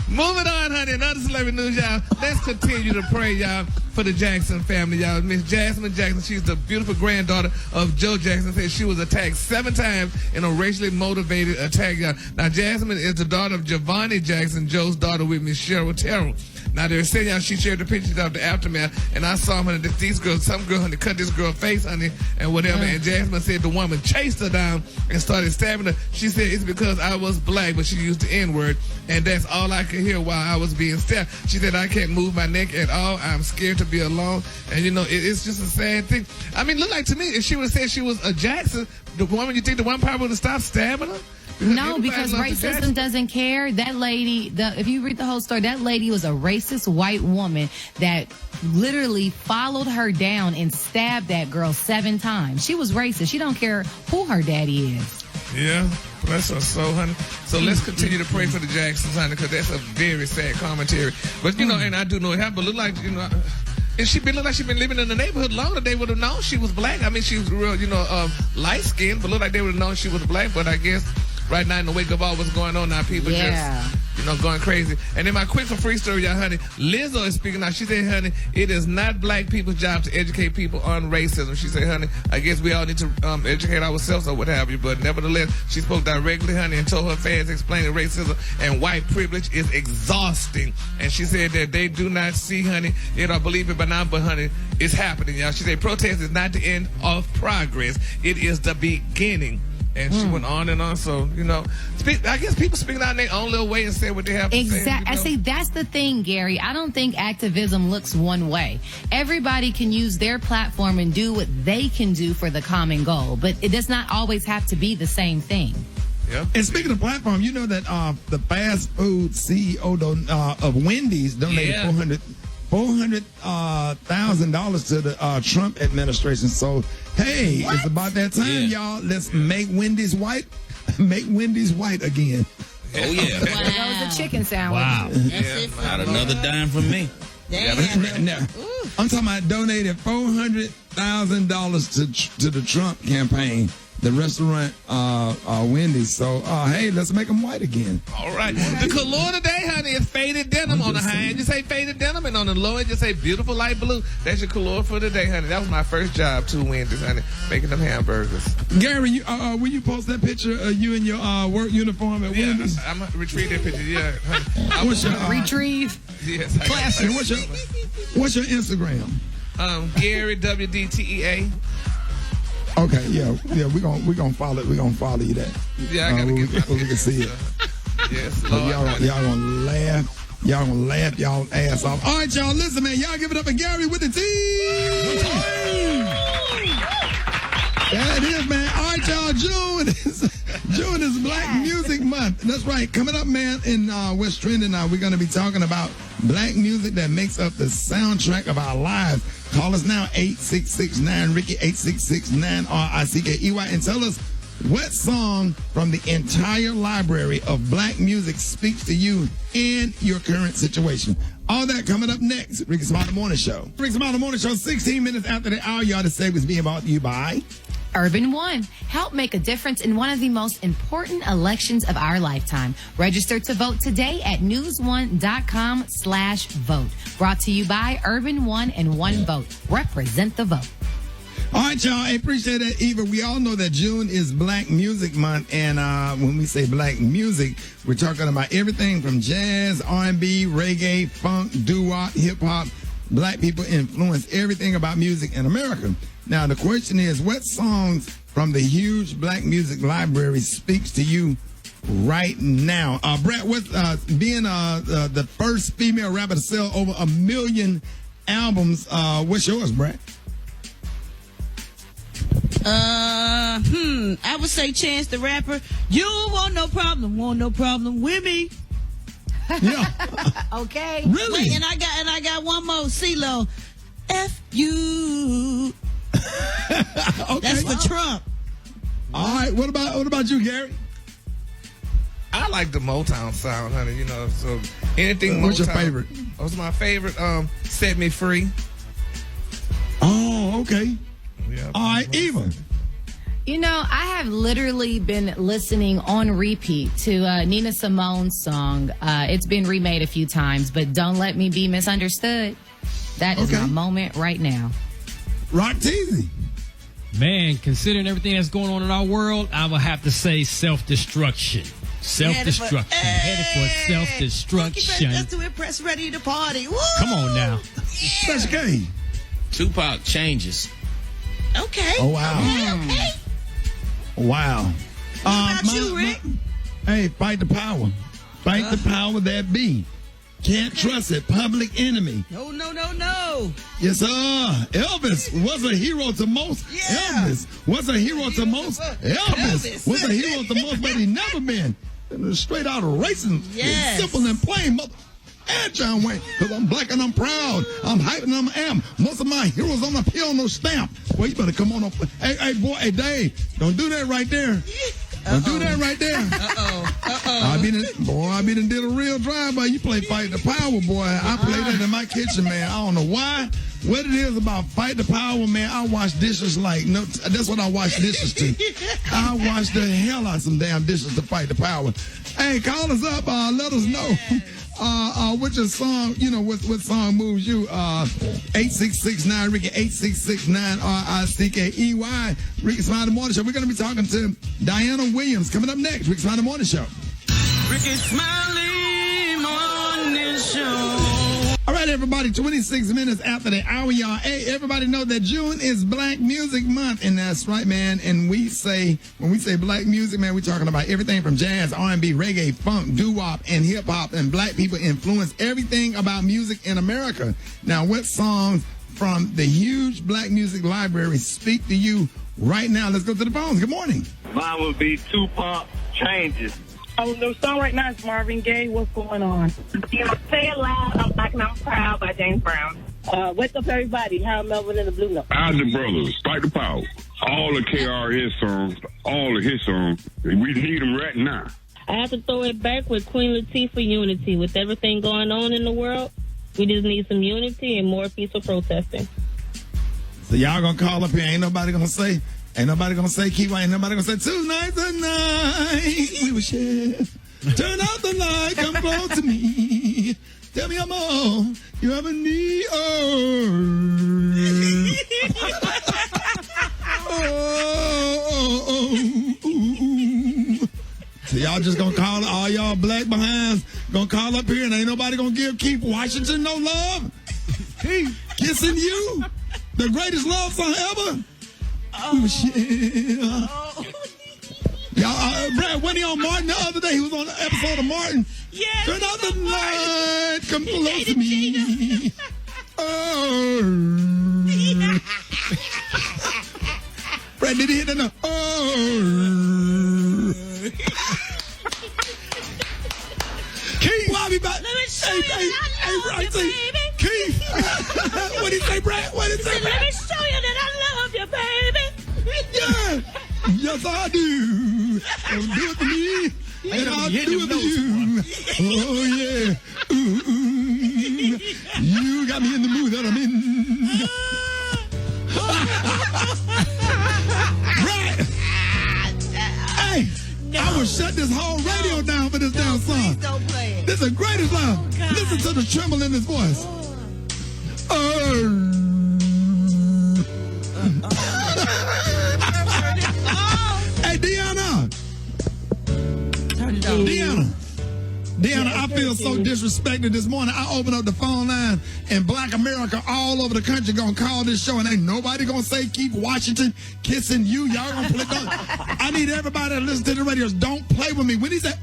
Moving on, honey. Another celebrity news, y'all. Let's continue to pray, y'all, for the Jackson family, y'all. Miss Jasmine Jackson, she's the beautiful granddaughter of Joe Jackson, said she was attacked 7 times in a racially motivated attack, y'all. Now, Jasmine is the daughter of Giovanni Jackson, Joe's daughter with Miss Cheryl Terrell. Now, they're saying, y'all, she shared the pictures of the aftermath, and I saw them, honey, these girls, some girl, honey, cut this girl's face, honey, and whatever, and Jasmine said the woman chased her down and started stabbing her. She said it's because I was black, but she used the N-word, and that's all I could hear while I was being stabbed. She said, I can't move my neck at all. I'm scared to be alone. And, you know, it's just a sad thing. I mean, look like to me, if she would have said she was a Jackson, the woman, you think the one probably would have stopped stabbing her? No, because racism doesn't care. That lady, if you read the whole story, that lady was a racist white woman that literally followed her down and stabbed that girl 7 times. She was racist. She don't care who her daddy is. Yeah, bless her soul, honey. So let's continue to pray for the Jacksons, honey, because that's a very sad commentary. But, you know, and I do know it happened, but look like, you know, if she been look like she been living in the neighborhood longer, they would have known she was black. I mean, she was real, you know, light-skinned, but look like they would have known she was black. But I guess right now in the wake of all what's going on now, people just going crazy. And then my quick for free story, y'all, honey. Lizzo is speaking out. She said, honey, it is not black people's job to educate people on racism. She said, honey, I guess we all need to educate ourselves or what have you. But nevertheless, she spoke directly, honey, and told her fans explaining racism and white privilege is exhausting. And she said that they do not see, honey, it or believe it, but honey, it's happening, y'all. She said protest is not the end of progress. It is the beginning. And she went on and on. So, I guess people speaking out in their own little way and say what they have to say. Exactly. I see, that's the thing, Gary. I don't think activism looks one way. Everybody can use their platform and do what they can do for the common goal, but it does not always have to be the same thing. Yep. And speaking of platform, you know that the fast food CEO of Wendy's donated $400,000 to the Trump administration. So, hey, it's about that time, y'all. Let's make Wendy's white. Make Wendy's white again. Oh, yeah. Wow. That was a chicken sandwich. Wow. That's it for Not another dime from me. Damn. Now, I'm talking about donated $400,000 to the Trump campaign, the restaurant Wendy's. So, hey, let's make them white again. All right. The color today, honey, is faded denim. On the high end, just say faded denim, and on the low end, just say beautiful light blue. That's your color for today, honey. That was my first job 2 Wednesdays, honey, making them hamburgers. Gary, will you post that picture of you in your work uniform at Wendy's? I'm going to retrieve that picture. Yeah, honey. What's your Retrieve. Yes. classic? What's your Instagram? Gary WDTEA. Okay, yeah, we gonna follow it. We gonna follow you that. Yeah, I gotta get so we can see it. Yes, So Lord. y'all gonna laugh. Y'all gonna laugh y'all ass off. All right, y'all, listen, man. Y'all give it up for Gary with the T. There it is, man. All right, y'all. June is Black Music Month. That's right. Coming up, man, in What's Trending now, we're gonna be talking about black music that makes up the soundtrack of our lives. Call us now, 866-9-RICKY, 866-9-RICKEY, and tell us what song from the entire library of black music speaks to you in your current situation. All that coming up next. Rickey Smiley Morning Show. Rickey Smiley Morning Show, 16 minutes after the hour. Y'all, this segment's being brought to you by Urban One. Help make a difference in one of the most important elections of our lifetime. Register to vote today at newsone.com/vote. Brought to you by Urban One and One Vote. Represent the vote. All right, y'all. I appreciate that, Eva. We all know that June is Black Music Month, and when we say black music, we're talking about everything from jazz, R&B, reggae, funk, doo-wop, hip-hop. Black people influence everything about music in America. Now, the question is, what songs from the huge black music library speaks to you right now? Brett, what's being the first female rapper to sell over 1 million albums? What's yours, Brett? I would say Chance the Rapper. You want no problem with me. Yeah. Okay. Really? Wait, and I got one more. CeeLo. F-U. Okay. That's for Trump. All right. What about you, Gary? I like the Motown sound, honey. So anything What's Motown. your favorite? What's my favorite? Set Me Free. Oh, okay. Yeah. All right, Eva. I have literally been listening on repeat to Nina Simone's song. It's been remade a few times, but Don't Let Me Be Misunderstood. That is my moment right now. Rock Teasy. Man, considering everything that's going on in our world, I would have to say self-destruction. Self-destruction. Headed for self-destruction. Just to impress, ready to party. Woo! Come on now. Special K. Tupac Changes. Okay. Oh, wow. Okay. Wow. What about you, Rick? Hey, fight the power. Fight the power that be. Can't trust it. Public Enemy. No. Yes, sir. Elvis was a hero to most. Yeah. Elvis was a hero to most. Elvis was a hero to most, but he never been. Straight out of racing. Yes. Simple and plain, mother. And John Wayne, because I'm black and I'm proud. I'm hype and I'm am. Most of my heroes on the pill, no stamp. Well, you better come on up. Hey, boy, hey, Dave, don't do that right there. Don't do that right there. I been did a real drive-by. You play Fight the Power, boy. I play that in my kitchen, man. I don't know why. What it is about Fight the Power, man, I wash dishes like, no, that's what I wash dishes to. I wash the hell out of some damn dishes to Fight the Power. Hey, call us up. Let us know. Which song, what song moves you? 8669 Ricky, 8669 RICKEY. Rickey Smiley Morning Show. We're going to be talking to Diana Williams coming up next. Rickey Smiley Morning Show. Rickey Smiley Morning Show. All right, everybody, 26 minutes after the hour, y'all. Hey, everybody know that June is Black Music Month, and that's right, man. And when we say Black music, man, we're talking about everything from jazz, R&B, reggae, funk, doo-wop, and hip-hop, and Black people influence everything about music in America. Now, what songs from the huge Black music library speak to you right now? Let's go to the phones. Good morning. Mine would be Tupac, Changes. Oh, the song right now is Marvin Gaye. What's going on? Say It Loud, I'm Black and I'm Proud by James Brown. Wake Up Everybody, Harold Melvin and the Blue Note. Isaac Brothers, Fight the Power. All the KRS songs, all of his songs. We need them right now. I have to throw it back with Queen Latifah, Unity. With everything going on in the world, we just need some unity and more peaceful protesting. So y'all gonna call up here. Ain't nobody gonna say keep on. Ain't nobody gonna say tonight the night we will share. Turn out the light, come close to me. Tell me I'm all you ever need. So y'all just gonna call all y'all black behinds gonna call up here and ain't nobody gonna give Keith Washington no love. Keith kissing you, the greatest love song ever. Y'all, Brad, when he on Martin the other day, he was on an episode of Martin. Yeah. Turn out the light, come close to me. Brad, did he hit the note? Keith, why be back? Let me show you that I love you, baby. Keith, what did he say, Brad? What did he say, Brad? Let me show you that I love you, baby. Yeah. Yes, I do. Don't do it for me. And I'll do it for you. Oh, yeah. Ooh. You got me in the mood that I'm in. Right. Hey, no. I will shut this whole radio down for this damn song. Please don't play it. This is the greatest love. Listen to the tremble in his voice. Hey, Deanna. Turn it on. Deanna, I feel so disrespected this morning. I opened up the phone line and Black America all over the country gonna call this show and ain't nobody gonna say Keith Washington kissing you. Y'all gonna play. I need everybody that listen to the radios. Don't play with me. When he say,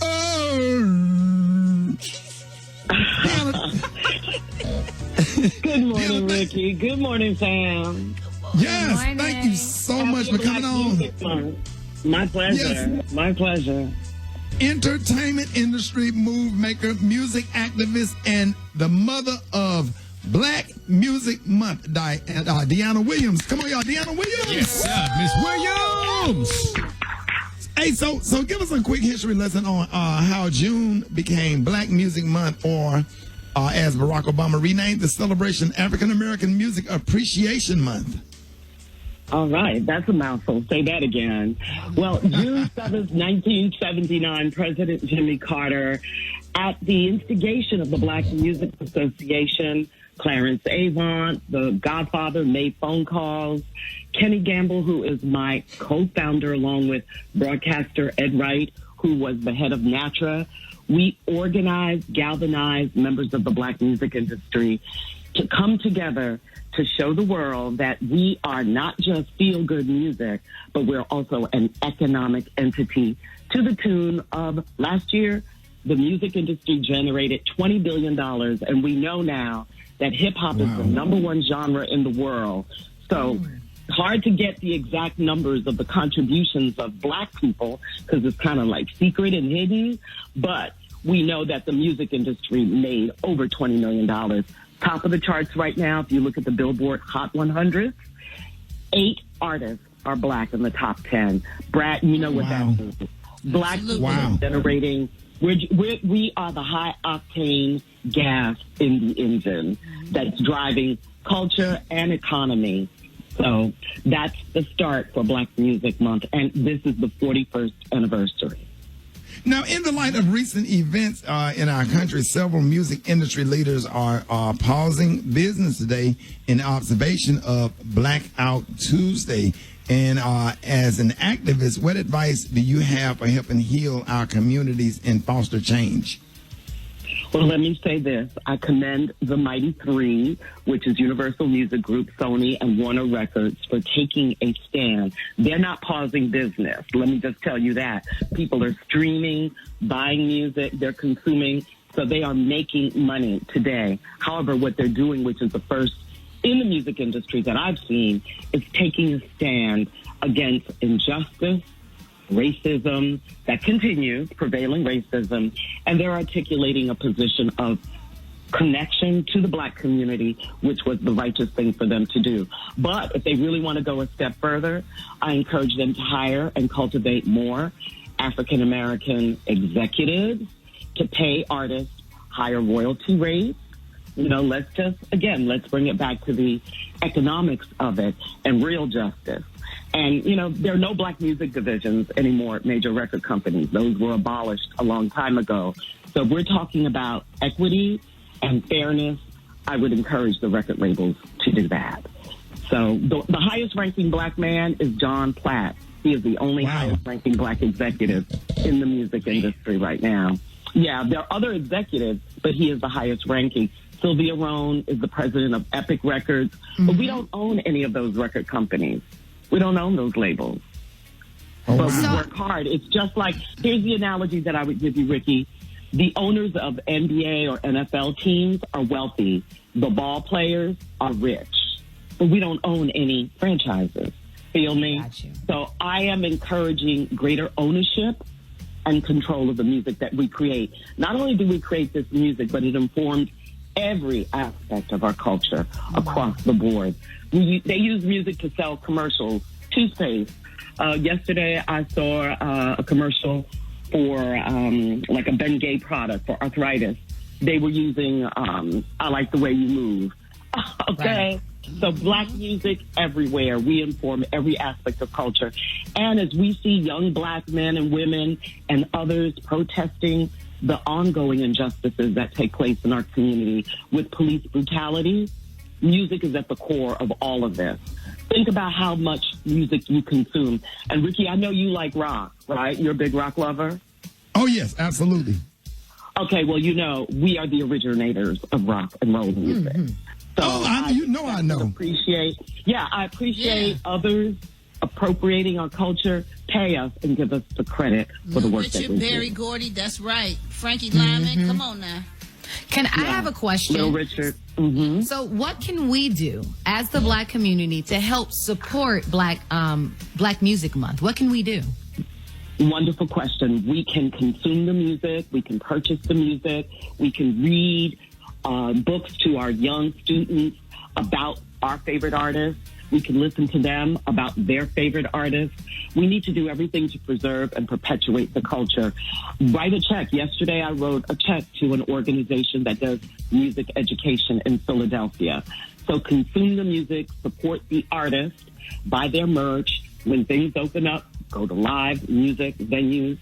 Good morning, Ricky. Good morning, fam. Yes, thank you so much for coming on. My pleasure. Yes. My pleasure. Entertainment industry move maker, music activist, and the mother of Black Music Month, Deanna Williams. Come on, y'all, Deanna Williams. Yes, Miss Williams. Hey, so give us a quick history lesson on how June became Black Music Month, or as Barack Obama renamed the celebration, African American Music Appreciation Month. All right, that's a mouthful. Say that again. Well, June 7th, 1979, President Jimmy Carter, at the instigation of the Black Music Association, Clarence Avant, the Godfather, made phone calls. Kenny Gamble, who is my co-founder, along with broadcaster Ed Wright, who was the head of NATRA, we organized, galvanized members of the Black music industry to come together to show the world that we are not just feel-good music, but we're also an economic entity, to the tune of, last year, the music industry generated $20 billion, and we know now that hip-hop is the number one genre in the world. So hard to get the exact numbers of the contributions of Black people, because it's kind of like secret and hidden, but we know that the music industry made over $20 million. Top of the charts right now, if you look at the Billboard Hot 100, 8 artists are Black in the top 10. Brad, you know what that means. Black people Wow. are generating. We are the high octane gas in the engine that's driving culture and economy. So that's the start for Black Music Month, and this is the 41st anniversary. Now, in the light of recent events in our country, several music industry leaders are pausing business today in observation of Blackout Tuesday. And as an activist, what advice do you have for helping heal our communities and foster change? Well, let me say this. I commend the Mighty Three, which is Universal Music Group, Sony, and Warner Records, for taking a stand. They're not pausing business. Let me just tell you that. People are streaming, buying music, they're consuming, so they are making money today. However, what they're doing, which is the first in the music industry that I've seen, is taking a stand against injustice, racism that continues, prevailing racism, and they're articulating a position of connection to the Black community, which was the righteous thing for them to do. But if they really want to go a step further, I encourage them to hire and cultivate more African American executives, to pay artists higher royalty rates. You know, let's bring it back to the economics of it and real justice. And, you know, there are no Black music divisions anymore at major record companies. Those were abolished a long time ago. So if we're talking about equity and fairness, I would encourage the record labels to do that. So the highest ranking Black man is John Platt. He is the only highest ranking Black executive in the music industry right now. Yeah, there are other executives, but he is the highest ranking. Sylvia Rohn is the president of Epic Records, but we don't own any of those record companies. We don't own those labels. But we work hard. It's just like, here's the analogy that I would give you, Ricky. The owners of NBA or NFL teams are wealthy. The ball players are rich. But we don't own any franchises. Feel me? So I am encouraging greater ownership and control of the music that we create. Not only do we create this music, but it informs every aspect of our culture across the board. They use music to sell commercials, toothpaste. Yesterday, I saw a commercial for like a Bengay product for arthritis. They were using I Like the Way You Move. Okay. Right. So Black music everywhere. We inform every aspect of culture. And as we see young Black men and women and others protesting the ongoing injustices that take place in our community with police brutality, music is at the core of all of this. Think about how much music you consume. And Ricky, I know you like rock, right? You're a big rock lover? Oh, yes, absolutely. Okay, well, you know, we are the originators of rock and roll music. Mm-hmm. So I know. I appreciate others appropriating our culture. Pay us and give us the credit for the work that we do. Barry Gordy, that's right. Frankie Lyman, come on now. Can I have a question? Little Richard. So what can we do as the Black community to help support Black Music Month? What can we do? Wonderful question. We can consume the music. We can purchase the music. We can read books to our young students about our favorite artists. We can listen to them about their favorite artists. We need to do everything to preserve and perpetuate the culture. Write a check. Yesterday, I wrote a check to an organization that does music education in Philadelphia. So consume the music, support the artist, buy their merch. When things open up, go to live music venues.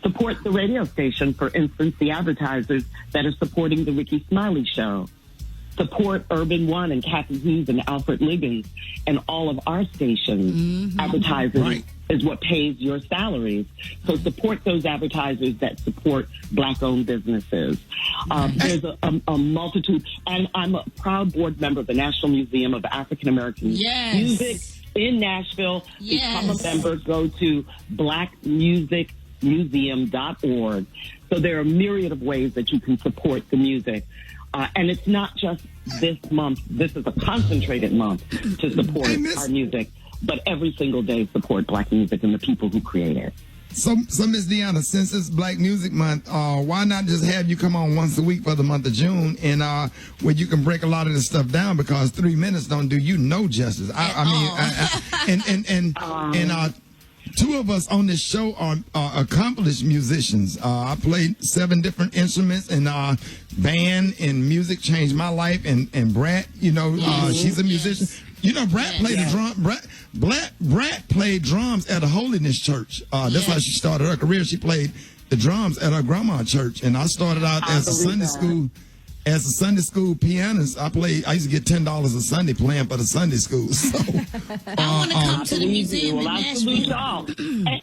Support the radio station, for instance, the advertisers that are supporting the Rickey Smiley Show. Support Urban One and Kathy Hughes and Alfred Liggins and all of our stations. Advertising is what pays your salaries. So support those advertisers that support Black-owned businesses. There's a multitude. And I'm a proud board member of the National Museum of African American Music in Nashville. Become a member. Go to blackmusicmuseum.org. So there are a myriad of ways that you can support the music. And it's not just this month. This is a concentrated month to support our music, but every single day support Black music and the people who create it. So Miss Deanna, since it's Black Music Month, why not just have you come on once a week for the month of June, and where you can break a lot of this stuff down, because 3 minutes don't do you no justice. Two of us on this show are accomplished musicians. I played 7 different instruments, and band and music changed my life. And Brat, she's a musician. You know, Brat played the drum. Brat played drums at a holiness church. That's how she started her career. She played the drums at her grandma's church, and I started out as a Sunday school. As a Sunday school pianist, I used to get $10 a Sunday playing for the Sunday school. So, I want to come to the museum in Nashville.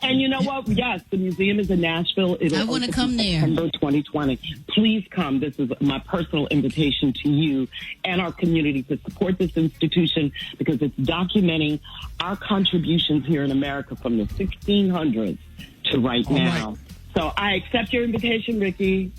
And you know what? Yes, the museum is in Nashville. I want to come there. September 2020. Please come. This is my personal invitation to you and our community to support this institution because it's documenting our contributions here in America from the 1600s to right now. Right. So I accept your invitation, Ricky.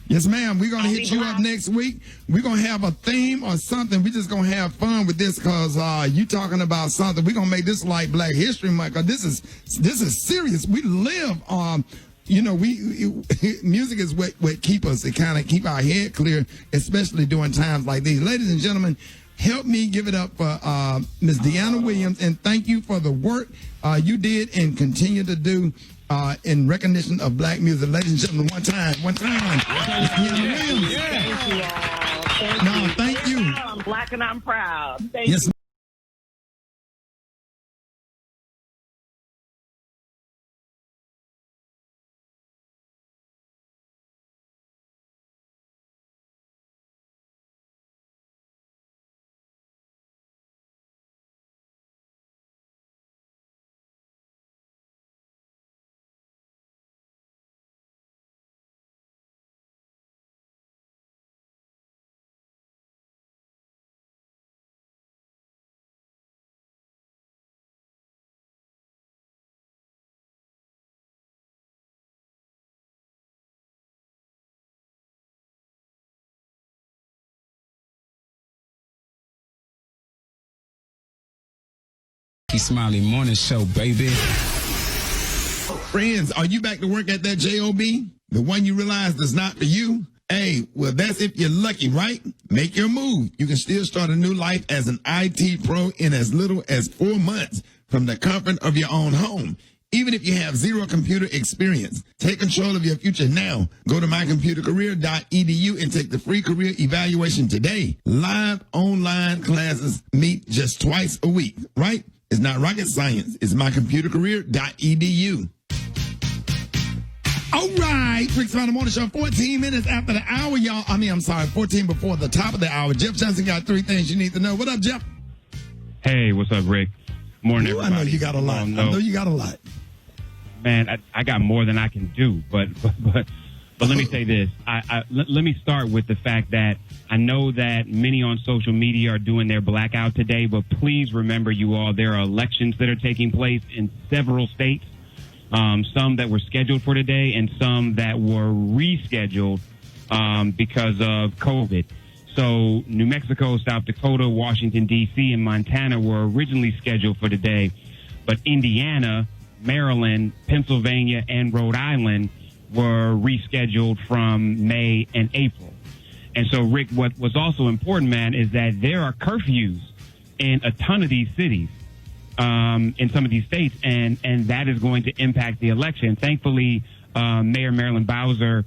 Yes, ma'am. We're going to hit you up next week. We're going to have a theme or something. We're just going to have fun with this because you talking about something. We're going to make this like Black History Month because this is serious. We live on, music is what keep us. It kind of keep our head clear, especially during times like these. Ladies and gentlemen, help me give it up for Ms. Deanna Williams, and thank you for the work you did and continue to do in recognition of Black music. Ladies and gentlemen, one time. Thank you. Thank you. I'm Black and I'm proud. Thank you. Rickey Smiley Morning Show, baby. Friends, are you back to work at that job? The one you realize is not for you? Hey, well, that's if you're lucky, right? Make your move. You can still start a new life as an IT pro in as little as 4 months from the comfort of your own home. Even if you have zero computer experience, take control of your future now. Go to mycomputercareer.edu and take the free career evaluation today. Live online classes meet just twice a week, right? It's not rocket science. It's mycomputercareer.edu. All right, Rickey Smiley Morning Show, 14 minutes after the hour, y'all. 14 before the top of the hour. Jeff Johnson got 3 things you need to know. What up, Jeff? Hey, what's up, Rick? Morning, everybody. I know you got a lot. I know you got a lot. Man, I got more than I can do, but let me say this. Let me start with the fact that I know that many on social media are doing their blackout today, but please remember, you all, there are elections that are taking place in several states, some that were scheduled for today and some that were rescheduled because of COVID. So New Mexico, South Dakota, Washington, D.C., and Montana were originally scheduled for today, but Indiana, Maryland, Pennsylvania, and Rhode Island were rescheduled from May and April. And so, Rick, what was also important, man, is that there are curfews in a ton of these cities, in some of these states, and that is going to impact the election. Thankfully, Mayor Marilyn Bowser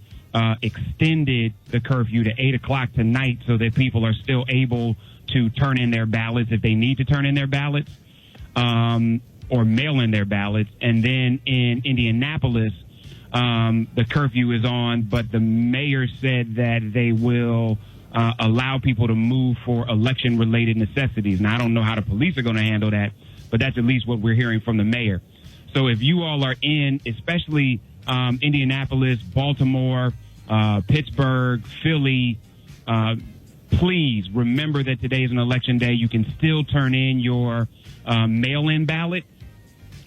extended the curfew to 8 o'clock tonight so that people are still able to turn in their ballots if they need to turn in their ballots, or mail in their ballots. And then in Indianapolis, the curfew is on, but the mayor said that they will allow people to move for election-related necessities. Now, I don't know how the police are going to handle that, but that's at least what we're hearing from the mayor. So if you all are in, especially Indianapolis, Baltimore, Pittsburgh, Philly, please remember that today is an election day. You can still turn in your mail-in ballot,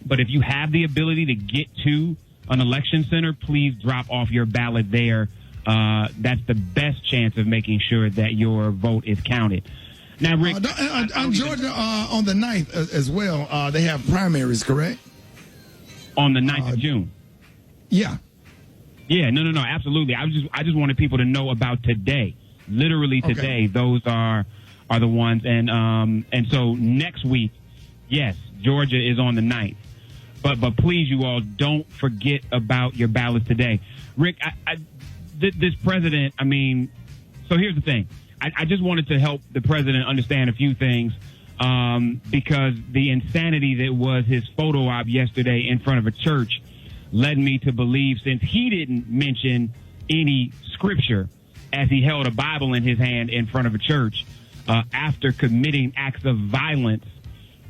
but if you have the ability to get to an election center, please drop off your ballot there. That's the best chance of making sure that your vote is counted. Now, Rick, Georgia on the 9th as well, they have primaries, correct? On the 9th of June. Yeah. Yeah, no, absolutely. I just wanted people to know about today. Literally today, okay. Those are the ones, and so next week, yes, Georgia is on the 9th. But please, you all, don't forget about your ballots today. Rick, this president, I mean, so here's the thing. I just wanted to help the president understand a few things because the insanity that was his photo op yesterday in front of a church led me to believe, since he didn't mention any scripture as he held a Bible in his hand in front of a church after committing acts of violence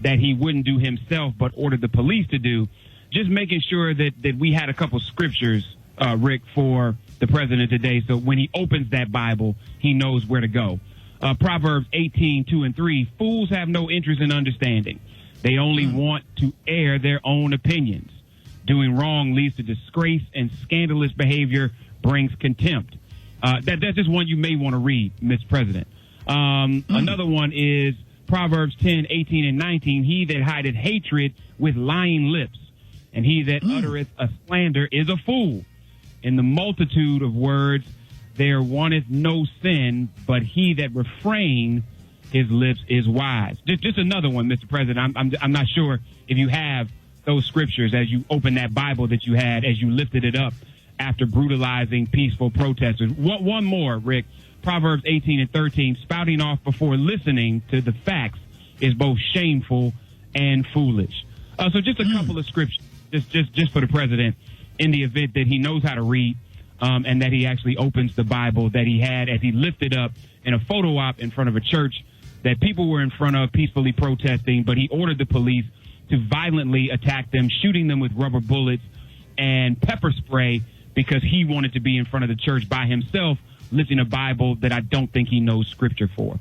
that he wouldn't do himself but ordered the police to do, just making sure that we had a couple scriptures, Rick, for the president today, so when he opens that Bible, he knows where to go. Proverbs 18:2-3, fools have no interest in understanding. They only want to air their own opinions. Doing wrong leads to disgrace, and scandalous behavior brings contempt. That's just one you may want to read, Mr. President. Another one is Proverbs 10:18-19, he that hideth hatred with lying lips, and he that uttereth a slander is a fool. In the multitude of words there wanteth no sin, but he that refrain his lips is wise. Just another one, Mr. President. I'm not sure if you have those scriptures as you open that Bible that you had as you lifted it up after brutalizing peaceful protesters. One more, Rick. Proverbs 18:13, spouting off before listening to the facts is both shameful and foolish. So just a couple of scriptures, just for the president, in the event that he knows how to read, and that he actually opens the Bible that he had as he lifted up in a photo op in front of a church that people were in front of peacefully protesting, but he ordered the police to violently attack them, shooting them with rubber bullets and pepper spray because he wanted to be in front of the church by himself, lifting a Bible that I don't think he knows scripture for.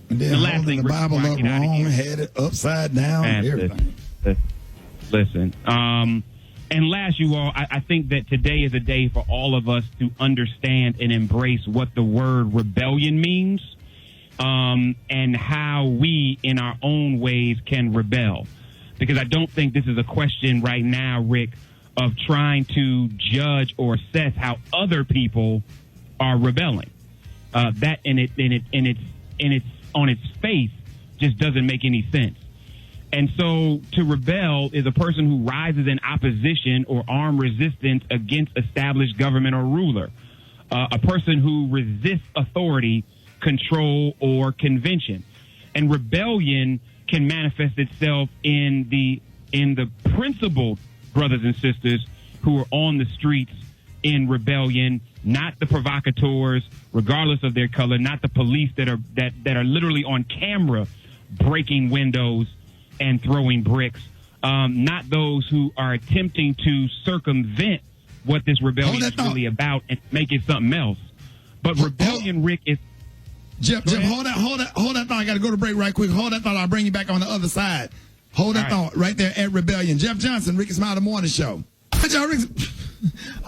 And then the last thing, the Bible up wrong, had it upside down, everything. Listen. And last, you all, I think that today is a day for all of us to understand and embrace what the word rebellion means, and how we, in our own ways, can rebel. Because I don't think this is a question right now, Rick, of trying to judge or assess how other people are rebelling. That in its on its face just doesn't make any sense. And so to rebel is a person who rises in opposition or armed resistance against established government or ruler, a person who resists authority, control, or convention. And rebellion can manifest itself in the principled brothers and sisters who are on the streets in rebellion, not the provocateurs, regardless of their color, not the police that are literally on camera breaking windows and throwing bricks, not those who are attempting to circumvent what this rebellion is really about and make it something else. But rebellion, Rick, is... Jeff, hold that thought. I got to go to break right quick. Hold that thought. I'll bring you back on the other side. Hold that thought right there at Rebellion. Jeff Johnson, Rickey Smiley Morning Show. All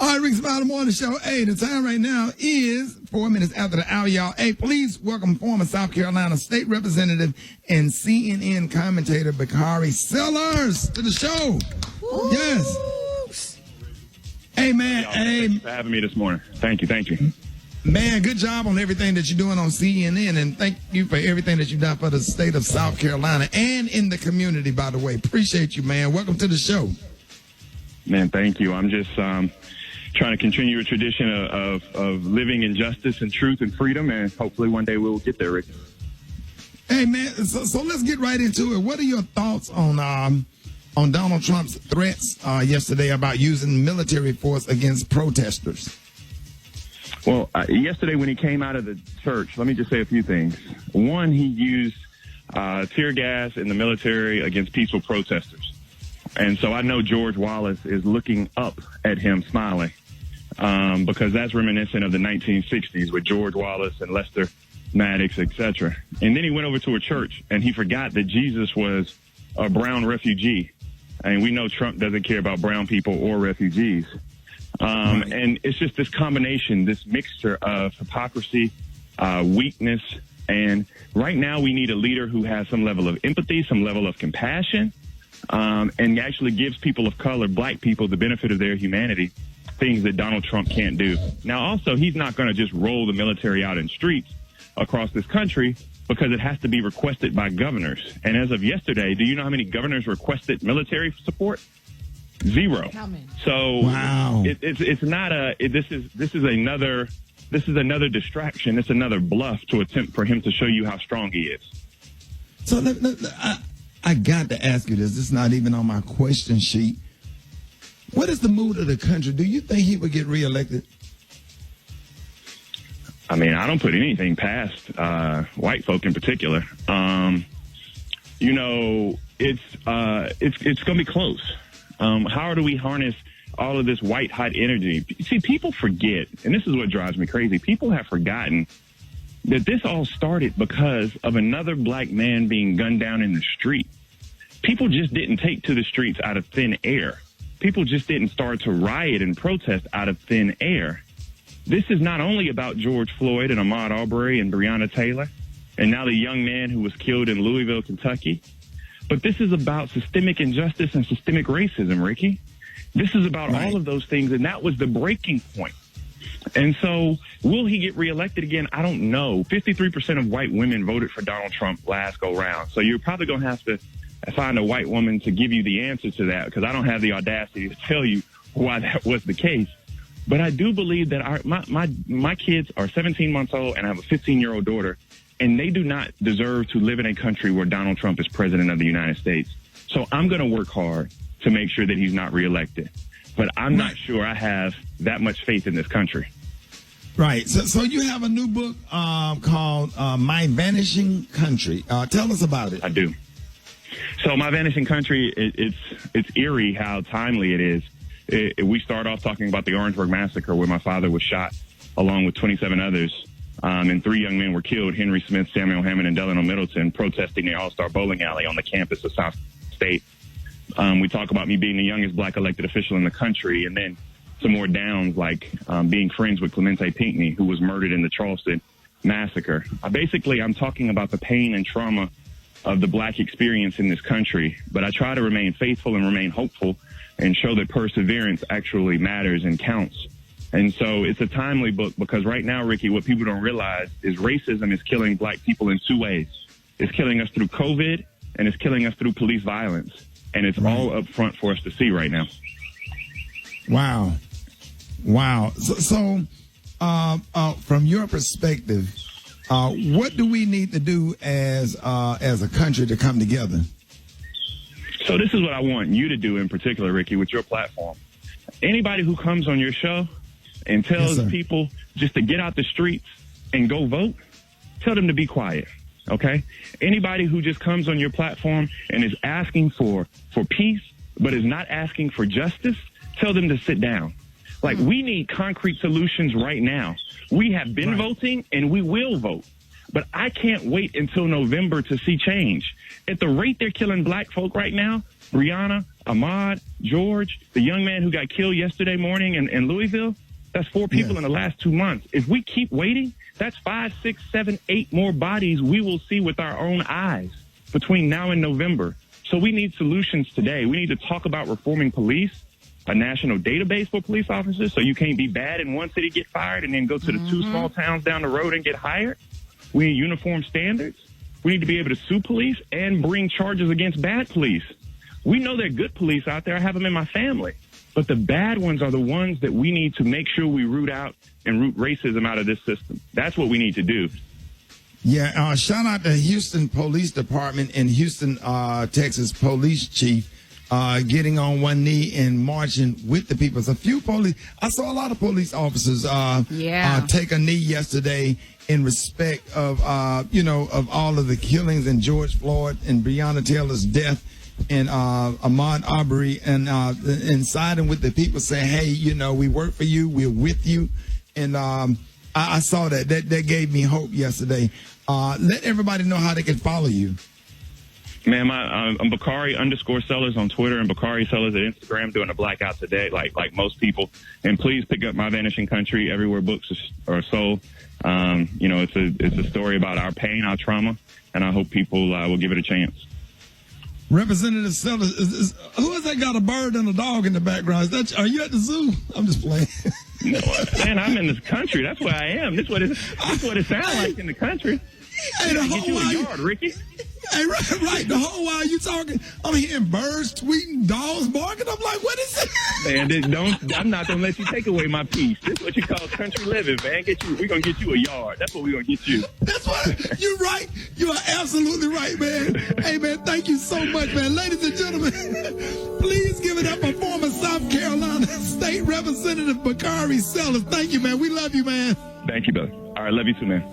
right, Rickey Smiley Morning Show. Hey, the time right now is 4 minutes after the hour, y'all. Hey, please welcome former South Carolina State Representative and CNN commentator Bakari Sellers to the show. Woo. Yes. Hey, man. Thanks for having me this morning. Thank you. Man, good job on everything that you're doing on CNN, and thank you for everything that you've done for the state of South Carolina and in the community, by the way. Appreciate you, man. Welcome to the show. Man, thank you. I'm just trying to continue a tradition of living in justice and truth and freedom, and hopefully one day we'll get there, Rick. Hey, man, so let's get right into it. What are your thoughts on Donald Trump's threats yesterday about using military force against protesters? Well, yesterday when he came out of the church, let me just say a few things. One, he used tear gas in the military against peaceful protesters. And so I know George Wallace is looking up at him smiling because that's reminiscent of the 1960s with George Wallace and Lester Maddox, etc. And then he went over to a church and he forgot that Jesus was a brown refugee. And we know Trump doesn't care about brown people or refugees. And it's just this combination, this mixture of hypocrisy, weakness. And right now we need a leader who has some level of empathy, some level of compassion, and actually gives people of color, black people, the benefit of their humanity, things that Donald Trump can't do. Now, also, he's not going to just roll the military out in streets across this country because it has to be requested by governors. And as of yesterday, do you know how many governors requested military support? Zero. Coming. So wow. It's not this is another distraction. It's another bluff to attempt for him to show you how strong he is. So I got to ask you this. It's not even on my question sheet. What is the mood of the country? Do you think he would get reelected? I mean, I don't put anything past white folk in particular. You know, it's going to be close. How do we harness all of this white hot energy? See, people forget, and this is what drives me crazy. People have forgotten that this all started because of another black man being gunned down in the street. People just didn't take to the streets out of thin air. People just didn't start to riot and protest out of thin air. This is not only about George Floyd and Ahmaud Arbery and Breonna Taylor, and now the young man who was killed in Louisville, Kentucky, but this is about systemic injustice and systemic racism, Ricky. This is about all of those things, and that was the breaking point. And so, will he get reelected again? I don't know. 53% of white women voted for Donald Trump last go round. So you're probably going to have to find a white woman to give you the answer to that, because I don't have the audacity to tell you why that was the case. But I do believe that my kids are 17 months old, and I have a 15-year-old daughter, and they do not deserve to live in a country where Donald Trump is president of the United States. So I'm going to work hard to make sure that he's not reelected. But I'm not sure I have that much faith in this country. Right. So you have a new book called My Vanishing Country. Tell us about it. I do. So My Vanishing Country, it's eerie how timely it is. We start off talking about the Orangeburg Massacre, where my father was shot along with 27 others. And 3 young men were killed, Henry Smith, Samuel Hammond, and Delano Middleton, protesting the All-Star Bowling Alley on the campus of South State. We talk about me being the youngest black elected official in the country, and then some more downs, like being friends with Clemente Pinckney, who was murdered in the Charleston Massacre. I'm talking about the pain and trauma of the black experience in this country, but I try to remain faithful and remain hopeful and show that perseverance actually matters and counts. And so it's a timely book because right now, Ricky, what people don't realize is racism is killing black people in 2 ways. It's killing us through COVID, and it's killing us through police violence. And it's all up front for us to see right now. Wow. So from your perspective, what do we need to do as a country to come together? So this is what I want you to do in particular, Ricky, with your platform. Anybody who comes on your show and tells people just to get out the streets and go vote, tell them to be quiet, okay? Anybody who just comes on your platform and is asking for peace but is not asking for justice, tell them to sit down. Like, we need concrete solutions right now. We have been voting and we will vote. But I can't wait until November to see change. At the rate they're killing black folk right now, Breonna, Ahmaud, George, the young man who got killed yesterday morning in Louisville, that's 4 people in the last 2 months. If we keep waiting, that's 5, 6, 7, 8 more bodies we will see with our own eyes between now and November. So we need solutions today. We need to talk about reforming police, a national database for police officers, so you can't be bad in one city, get fired, and then go to the 2 small towns down the road and get hired. We need uniform standards. We need to be able to sue police and bring charges against bad police. We know there are good police out there. I have them in my family. But the bad ones are the ones that we need to make sure we root out and root racism out of this system. That's what we need to do. Yeah, shout out to Houston Police Department and Houston, Texas Police Chief getting on one knee and marching with the people. So I saw a lot of police officers take a knee yesterday in respect of, of all of the killings and George Floyd and Breonna Taylor's death and Ahmaud Arbery and siding with the people saying, hey, we work for you, we're with you. And I saw that. That gave me hope yesterday. Let everybody know how they can follow you. Man, I'm Bakari _Sellers on Twitter and Bakari Sellers at Instagram, doing a blackout today, like most people. And please pick up My Vanishing Country everywhere books are sold. It's a story about our pain, our trauma, and I hope people will give it a chance. Representative Sellers, who has that got a bird and a dog in the background? Are you at the zoo? I'm just playing. No, man, I'm in this country. That's where I am. This is what it sounds like in the country. Hey, the Get whole you a while yard, Ricky. Hey, right. The whole while you talking, I'm hearing birds tweeting, dogs barking. I'm like, what is it? Man, I'm not gonna let you take away my peace. This is what you call country living, man. We're gonna get you a yard. That's what we're gonna get you. That's what you're right. You are absolutely right, man. Hey, man, thank you so much, man. Ladies and gentlemen, please give it up for former South Carolina State Representative Bakari Sellers. Thank you, man. We love you, man. Thank you, brother. All right, love you too, man.